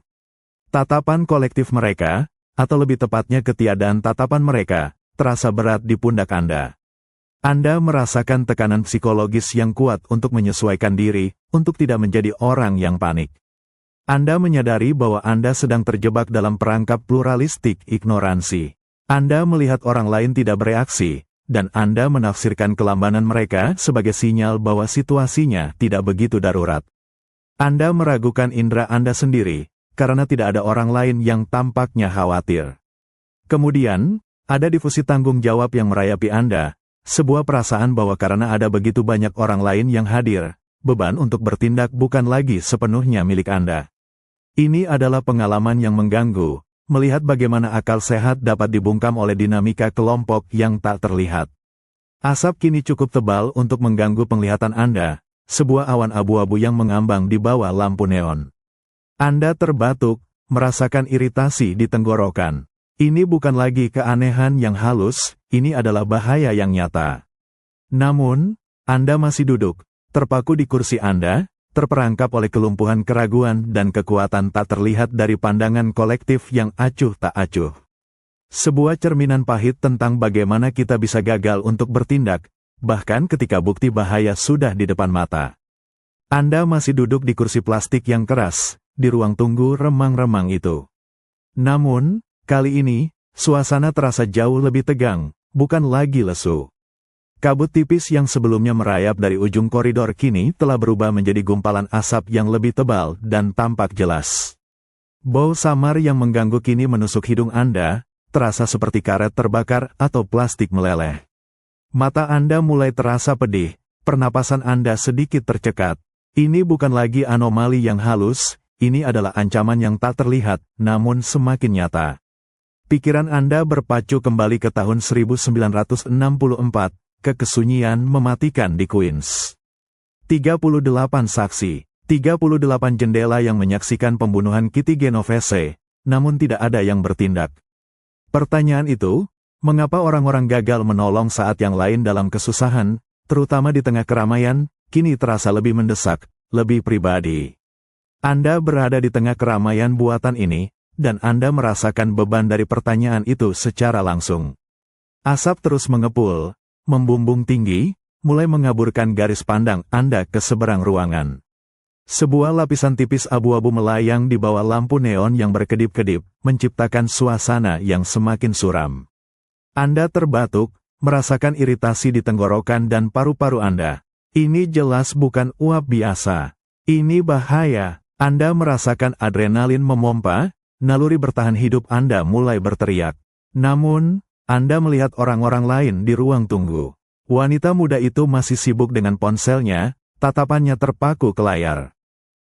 Tatapan kolektif mereka, atau lebih tepatnya ketiadaan tatapan mereka, terasa berat di pundak Anda. Anda merasakan tekanan psikologis yang kuat untuk menyesuaikan diri, untuk tidak menjadi orang yang panik. Anda menyadari bahwa Anda sedang terjebak dalam perangkap pluralistik ignoransi. Anda melihat orang lain tidak bereaksi, dan Anda menafsirkan kelambanan mereka sebagai sinyal bahwa situasinya tidak begitu darurat. Anda meragukan indera Anda sendiri, karena tidak ada orang lain yang tampaknya khawatir. Kemudian, ada difusi tanggung jawab yang merayapi Anda, sebuah perasaan bahwa karena ada begitu banyak orang lain yang hadir, beban untuk bertindak bukan lagi sepenuhnya milik Anda. Ini adalah pengalaman yang mengganggu, melihat bagaimana akal sehat dapat dibungkam oleh dinamika kelompok yang tak terlihat. Asap kini cukup tebal untuk mengganggu penglihatan Anda, sebuah awan abu-abu yang mengambang di bawah lampu neon. Anda terbatuk, merasakan iritasi di tenggorokan. Ini bukan lagi keanehan yang halus, ini adalah bahaya yang nyata. Namun, Anda masih duduk, terpaku di kursi Anda, terperangkap oleh kelumpuhan keraguan dan kekuatan tak terlihat dari pandangan kolektif yang acuh tak acuh. Sebuah cerminan pahit tentang bagaimana kita bisa gagal untuk bertindak, bahkan ketika bukti bahaya sudah di depan mata. Anda masih duduk di kursi plastik yang keras, di ruang tunggu remang-remang itu. Namun, kali ini, suasana terasa jauh lebih tegang, bukan lagi lesu. Kabut tipis yang sebelumnya merayap dari ujung koridor kini telah berubah menjadi gumpalan asap yang lebih tebal dan tampak jelas. Bau samar yang mengganggu kini menusuk hidung Anda, terasa seperti karet terbakar atau plastik meleleh. Mata Anda mulai terasa pedih, pernapasan Anda sedikit tercekat. Ini bukan lagi anomali yang halus, ini adalah ancaman yang tak terlihat, namun semakin nyata. Pikiran Anda berpacu kembali ke tahun 1964, ke kesunyian mematikan di Queens. 38 saksi, 38 jendela yang menyaksikan pembunuhan Kitty Genovese, namun tidak ada yang bertindak. Pertanyaan itu, mengapa orang-orang gagal menolong saat yang lain dalam kesusahan, terutama di tengah keramaian, kini terasa lebih mendesak, lebih pribadi. Anda berada di tengah keramaian buatan ini, dan Anda merasakan beban dari pertanyaan itu secara langsung. Asap terus mengepul, membumbung tinggi, mulai mengaburkan garis pandang Anda ke seberang ruangan. Sebuah lapisan tipis abu-abu melayang di bawah lampu neon yang berkedip-kedip, menciptakan suasana yang semakin suram. Anda terbatuk, merasakan iritasi di tenggorokan dan paru-paru Anda. Ini jelas bukan uap biasa. Ini bahaya. Anda merasakan adrenalin memompa, naluri bertahan hidup Anda mulai berteriak. Namun, Anda melihat orang-orang lain di ruang tunggu. Wanita muda itu masih sibuk dengan ponselnya, tatapannya terpaku ke layar.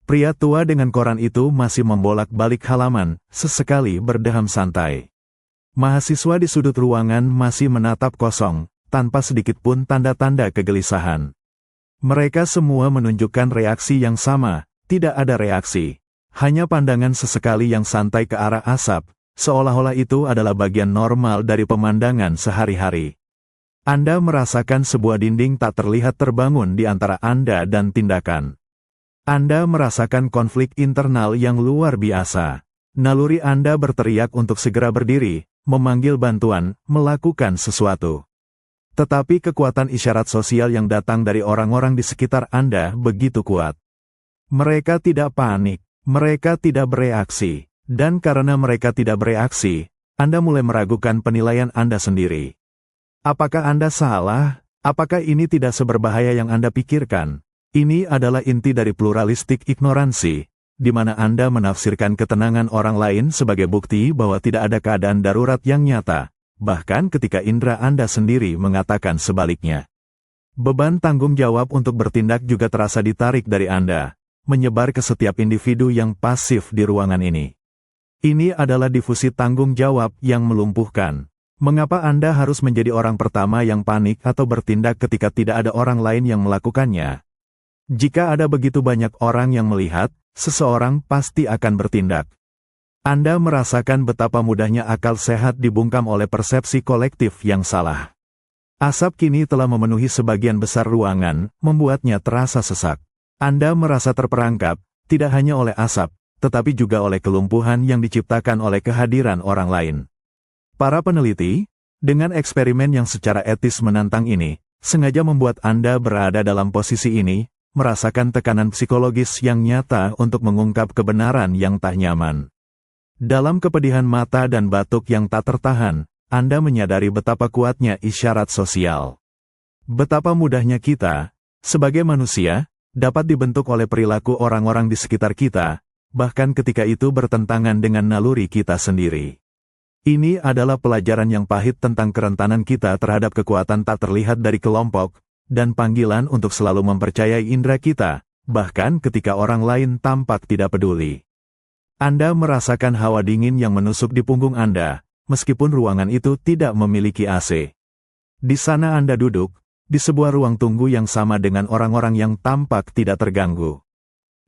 Pria tua dengan koran itu masih membolak-balik halaman, sesekali berdeham santai. Mahasiswa di sudut ruangan masih menatap kosong, tanpa sedikit pun tanda-tanda kegelisahan. Mereka semua menunjukkan reaksi yang sama, tidak ada reaksi. Hanya pandangan sesekali yang santai ke arah asap, seolah-olah itu adalah bagian normal dari pemandangan sehari-hari. Anda merasakan sebuah dinding tak terlihat terbangun di antara Anda dan tindakan. Anda merasakan konflik internal yang luar biasa. Naluri Anda berteriak untuk segera berdiri, memanggil bantuan, melakukan sesuatu. Tetapi kekuatan isyarat sosial yang datang dari orang-orang di sekitar Anda begitu kuat. Mereka tidak panik, mereka tidak bereaksi, dan karena mereka tidak bereaksi, Anda mulai meragukan penilaian Anda sendiri. Apakah Anda salah? Apakah ini tidak seberbahaya yang Anda pikirkan? Ini adalah inti dari pluralistik ignoransi, di mana Anda menafsirkan ketenangan orang lain sebagai bukti bahwa tidak ada keadaan darurat yang nyata, bahkan ketika indera Anda sendiri mengatakan sebaliknya. Beban tanggung jawab untuk bertindak juga terasa ditarik dari Anda, menyebar ke setiap individu yang pasif di ruangan ini. Ini adalah difusi tanggung jawab yang melumpuhkan. Mengapa Anda harus menjadi orang pertama yang panik atau bertindak ketika tidak ada orang lain yang melakukannya? Jika ada begitu banyak orang yang melihat, seseorang pasti akan bertindak. Anda merasakan betapa mudahnya akal sehat dibungkam oleh persepsi kolektif yang salah. Asap kini telah memenuhi sebagian besar ruangan, membuatnya terasa sesak. Anda merasa terperangkap, tidak hanya oleh asap, tetapi juga oleh kelumpuhan yang diciptakan oleh kehadiran orang lain. Para peneliti, dengan eksperimen yang secara etis menantang ini, sengaja membuat Anda berada dalam posisi ini, merasakan tekanan psikologis yang nyata untuk mengungkap kebenaran yang tak nyaman. Dalam kepedihan mata dan batuk yang tak tertahan, Anda menyadari betapa kuatnya isyarat sosial. Betapa mudahnya kita, sebagai manusia, dapat dibentuk oleh perilaku orang-orang di sekitar kita, bahkan ketika itu bertentangan dengan naluri kita sendiri. Ini adalah pelajaran yang pahit tentang kerentanan kita terhadap kekuatan tak terlihat dari kelompok, dan panggilan untuk selalu mempercayai indera kita, bahkan ketika orang lain tampak tidak peduli. Anda merasakan hawa dingin yang menusuk di punggung Anda, meskipun ruangan itu tidak memiliki AC. Di sana Anda duduk, di sebuah ruang tunggu yang sama dengan orang-orang yang tampak tidak terganggu.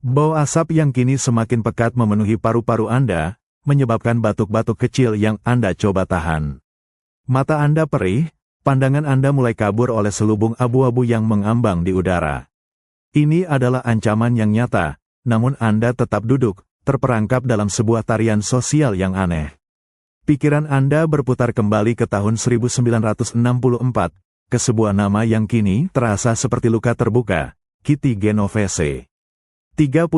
Bau asap yang kini semakin pekat memenuhi paru-paru Anda, menyebabkan batuk-batuk kecil yang Anda coba tahan. Mata Anda perih, pandangan Anda mulai kabur oleh selubung abu-abu yang mengambang di udara. Ini adalah ancaman yang nyata, namun Anda tetap duduk, terperangkap dalam sebuah tarian sosial yang aneh. Pikiran Anda berputar kembali ke tahun 1964, ke sebuah nama yang kini terasa seperti luka terbuka, Kitty Genovese. 38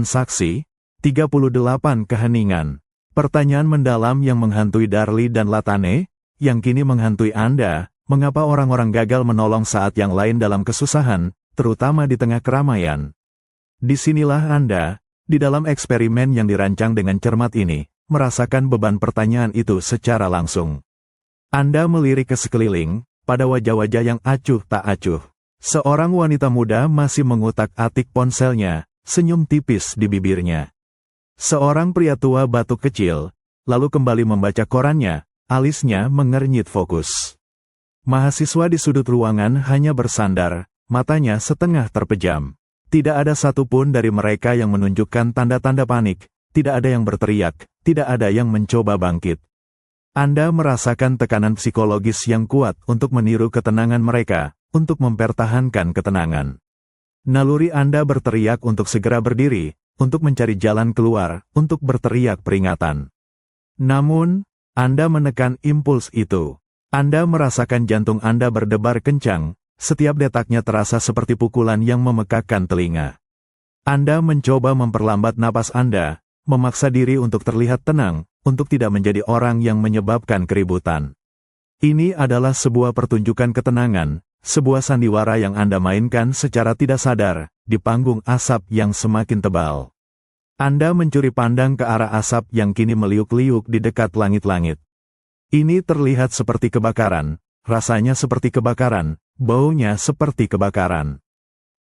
saksi, 38 keheningan. Pertanyaan mendalam yang menghantui Darly dan Latane, yang kini menghantui Anda, mengapa orang-orang gagal menolong saat yang lain dalam kesusahan, terutama di tengah keramaian. Disinilah Anda, di dalam eksperimen yang dirancang dengan cermat ini, merasakan beban pertanyaan itu secara langsung. Anda melirik ke sekeliling, pada wajah-wajah yang acuh tak acuh. Seorang wanita muda masih mengutak-atik ponselnya, senyum tipis di bibirnya. Seorang pria tua batuk kecil, lalu kembali membaca korannya, alisnya mengernyit fokus. Mahasiswa di sudut ruangan hanya bersandar, matanya setengah terpejam. Tidak ada satupun dari mereka yang menunjukkan tanda-tanda panik, tidak ada yang berteriak, tidak ada yang mencoba bangkit. Anda merasakan tekanan psikologis yang kuat untuk meniru ketenangan mereka, untuk mempertahankan ketenangan. Naluri Anda berteriak untuk segera berdiri, untuk mencari jalan keluar, untuk berteriak peringatan. Namun, Anda menekan impuls itu. Anda merasakan jantung Anda berdebar kencang, setiap detaknya terasa seperti pukulan yang memekakkan telinga. Anda mencoba memperlambat napas Anda, memaksa diri untuk terlihat tenang, untuk tidak menjadi orang yang menyebabkan keributan. Ini adalah sebuah pertunjukan ketenangan, sebuah sandiwara yang Anda mainkan secara tidak sadar, di panggung asap yang semakin tebal. Anda mencuri pandang ke arah asap yang kini meliuk-liuk di dekat langit-langit. Ini terlihat seperti kebakaran, rasanya seperti kebakaran, baunya seperti kebakaran.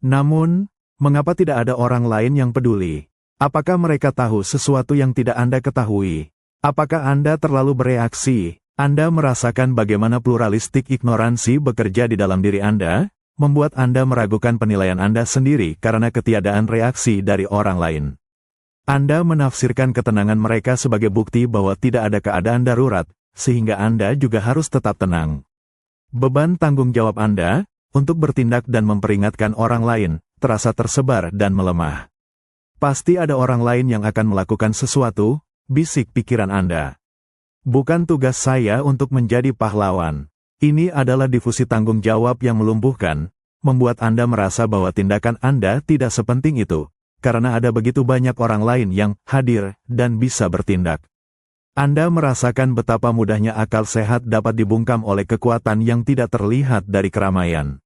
Namun, mengapa tidak ada orang lain yang peduli? Apakah mereka tahu sesuatu yang tidak Anda ketahui? Apakah Anda terlalu bereaksi? Anda merasakan bagaimana pluralistik ignoransi bekerja di dalam diri Anda, membuat Anda meragukan penilaian Anda sendiri karena ketiadaan reaksi dari orang lain. Anda menafsirkan ketenangan mereka sebagai bukti bahwa tidak ada keadaan darurat, sehingga Anda juga harus tetap tenang. Beban tanggung jawab Anda untuk bertindak dan memperingatkan orang lain terasa tersebar dan melemah. Pasti ada orang lain yang akan melakukan sesuatu, bisik pikiran Anda. Bukan tugas saya untuk menjadi pahlawan. Ini adalah difusi tanggung jawab yang melumpuhkan, membuat Anda merasa bahwa tindakan Anda tidak sepenting itu, karena ada begitu banyak orang lain yang hadir dan bisa bertindak. Anda merasakan betapa mudahnya akal sehat dapat dibungkam oleh kekuatan yang tidak terlihat dari keramaian.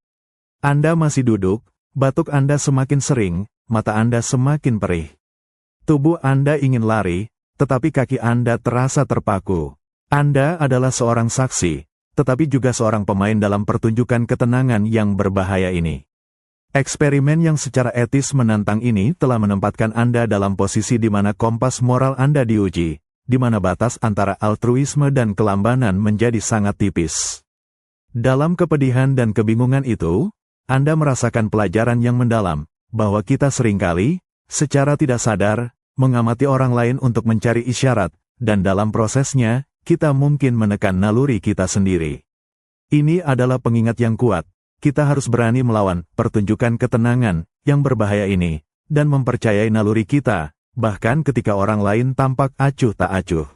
Anda masih duduk, batuk Anda semakin sering, mata Anda semakin perih. Tubuh Anda ingin lari, tetapi kaki Anda terasa terpaku. Anda adalah seorang saksi, tetapi juga seorang pemain dalam pertunjukan ketenangan yang berbahaya ini. Eksperimen yang secara etis menantang ini telah menempatkan Anda dalam posisi di mana kompas moral Anda diuji, di mana batas antara altruisme dan kelambanan menjadi sangat tipis. Dalam kepedihan dan kebingungan itu, Anda merasakan pelajaran yang mendalam, bahwa kita seringkali, secara tidak sadar, mengamati orang lain untuk mencari isyarat, dan dalam prosesnya, kita mungkin menekan naluri kita sendiri. Ini adalah pengingat yang kuat, kita harus berani melawan pertunjukan ketenangan yang berbahaya ini, dan mempercayai naluri kita, bahkan ketika orang lain tampak acuh tak acuh.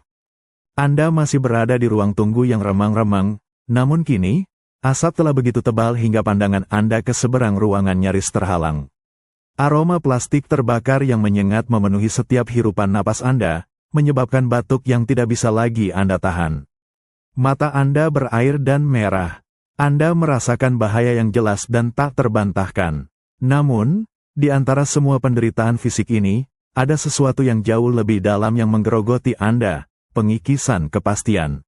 Anda masih berada di ruang tunggu yang remang-remang, namun kini, asap telah begitu tebal hingga pandangan Anda ke seberang ruangan nyaris terhalang. Aroma plastik terbakar yang menyengat memenuhi setiap hirupan napas Anda, menyebabkan batuk yang tidak bisa lagi Anda tahan. Mata Anda berair dan merah. Anda merasakan bahaya yang jelas dan tak terbantahkan. Namun, di antara semua penderitaan fisik ini, ada sesuatu yang jauh lebih dalam yang menggerogoti Anda, pengikisan kepastian.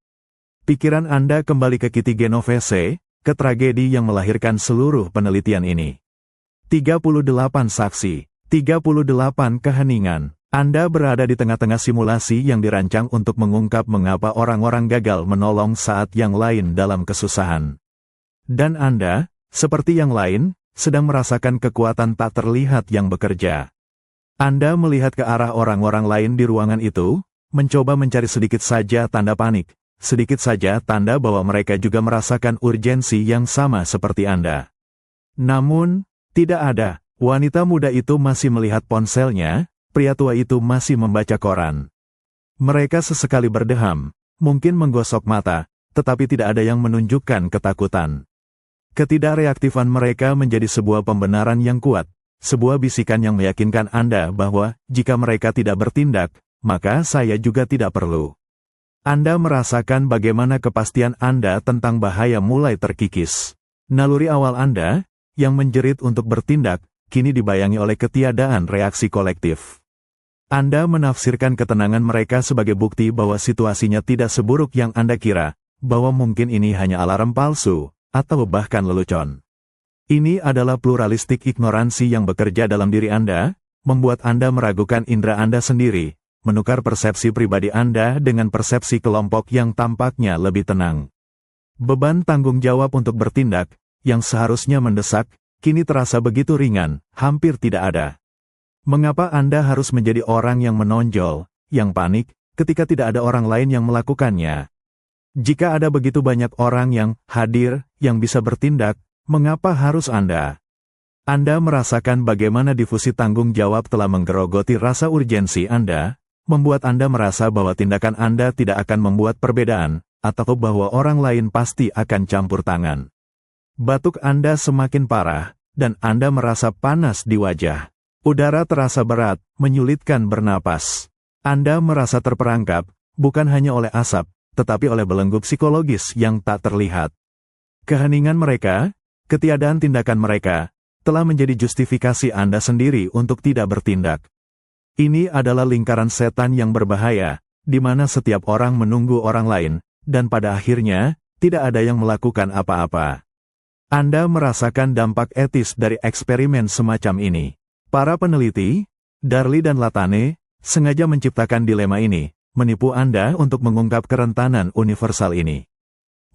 Pikiran Anda kembali ke Kitty Genovese, ke tragedi yang melahirkan seluruh penelitian ini. 38 saksi, 38 keheningan. Anda berada di tengah-tengah simulasi yang dirancang untuk mengungkap mengapa orang-orang gagal menolong saat yang lain dalam kesusahan. Dan Anda, seperti yang lain, sedang merasakan kekuatan tak terlihat yang bekerja. Anda melihat ke arah orang-orang lain di ruangan itu, mencoba mencari sedikit saja tanda panik, sedikit saja tanda bahwa mereka juga merasakan urgensi yang sama seperti Anda. Namun, tidak ada. Wanita muda itu masih melihat ponselnya, pria tua itu masih membaca koran. Mereka sesekali berdeham, mungkin menggosok mata, tetapi tidak ada yang menunjukkan ketakutan. Ketidakreaktifan mereka menjadi sebuah pembenaran yang kuat. Sebuah bisikan yang meyakinkan Anda bahwa, jika mereka tidak bertindak, maka saya juga tidak perlu. Anda merasakan bagaimana kepastian Anda tentang bahaya mulai terkikis. Naluri awal Anda, yang menjerit untuk bertindak, kini dibayangi oleh ketiadaan reaksi kolektif. Anda menafsirkan ketenangan mereka sebagai bukti bahwa situasinya tidak seburuk yang Anda kira, bahwa mungkin ini hanya alarm palsu, atau bahkan lelucon. Ini adalah pluralistik ignoransi yang bekerja dalam diri Anda, membuat Anda meragukan indera Anda sendiri, menukar persepsi pribadi Anda dengan persepsi kelompok yang tampaknya lebih tenang. Beban tanggung jawab untuk bertindak, yang seharusnya mendesak, kini terasa begitu ringan, hampir tidak ada. Mengapa Anda harus menjadi orang yang menonjol, yang panik, ketika tidak ada orang lain yang melakukannya? Jika ada begitu banyak orang yang hadir, yang bisa bertindak, mengapa harus Anda? Anda merasakan bagaimana difusi tanggung jawab telah menggerogoti rasa urgensi Anda, membuat Anda merasa bahwa tindakan Anda tidak akan membuat perbedaan, atau bahwa orang lain pasti akan campur tangan. Batuk Anda semakin parah, dan Anda merasa panas di wajah. Udara terasa berat, menyulitkan bernapas. Anda merasa terperangkap, bukan hanya oleh asap, tetapi oleh belenggu psikologis yang tak terlihat. Keheningan mereka, ketiadaan tindakan mereka, telah menjadi justifikasi Anda sendiri untuk tidak bertindak. Ini adalah lingkaran setan yang berbahaya, di mana setiap orang menunggu orang lain, dan pada akhirnya, tidak ada yang melakukan apa-apa. Anda merasakan dampak etis dari eksperimen semacam ini. Para peneliti, Darly dan Latane, sengaja menciptakan dilema ini, menipu Anda untuk mengungkap kerentanan universal ini.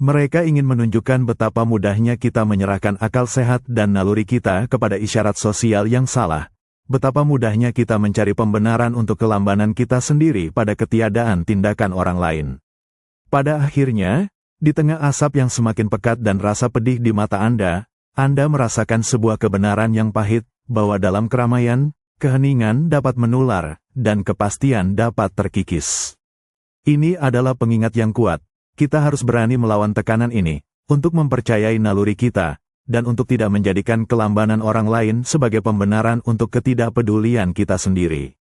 Mereka ingin menunjukkan betapa mudahnya kita menyerahkan akal sehat dan naluri kita kepada isyarat sosial yang salah. Betapa mudahnya kita mencari pembenaran untuk kelambanan kita sendiri pada ketiadaan tindakan orang lain. Pada akhirnya, di tengah asap yang semakin pekat dan rasa pedih di mata Anda merasakan sebuah kebenaran yang pahit, bahwa dalam keramaian, keheningan dapat menular, dan kepastian dapat terkikis. Ini adalah pengingat yang kuat. Kita harus berani melawan tekanan ini, untuk mempercayai naluri kita, dan untuk tidak menjadikan kelambanan orang lain sebagai pembenaran untuk ketidakpedulian kita sendiri.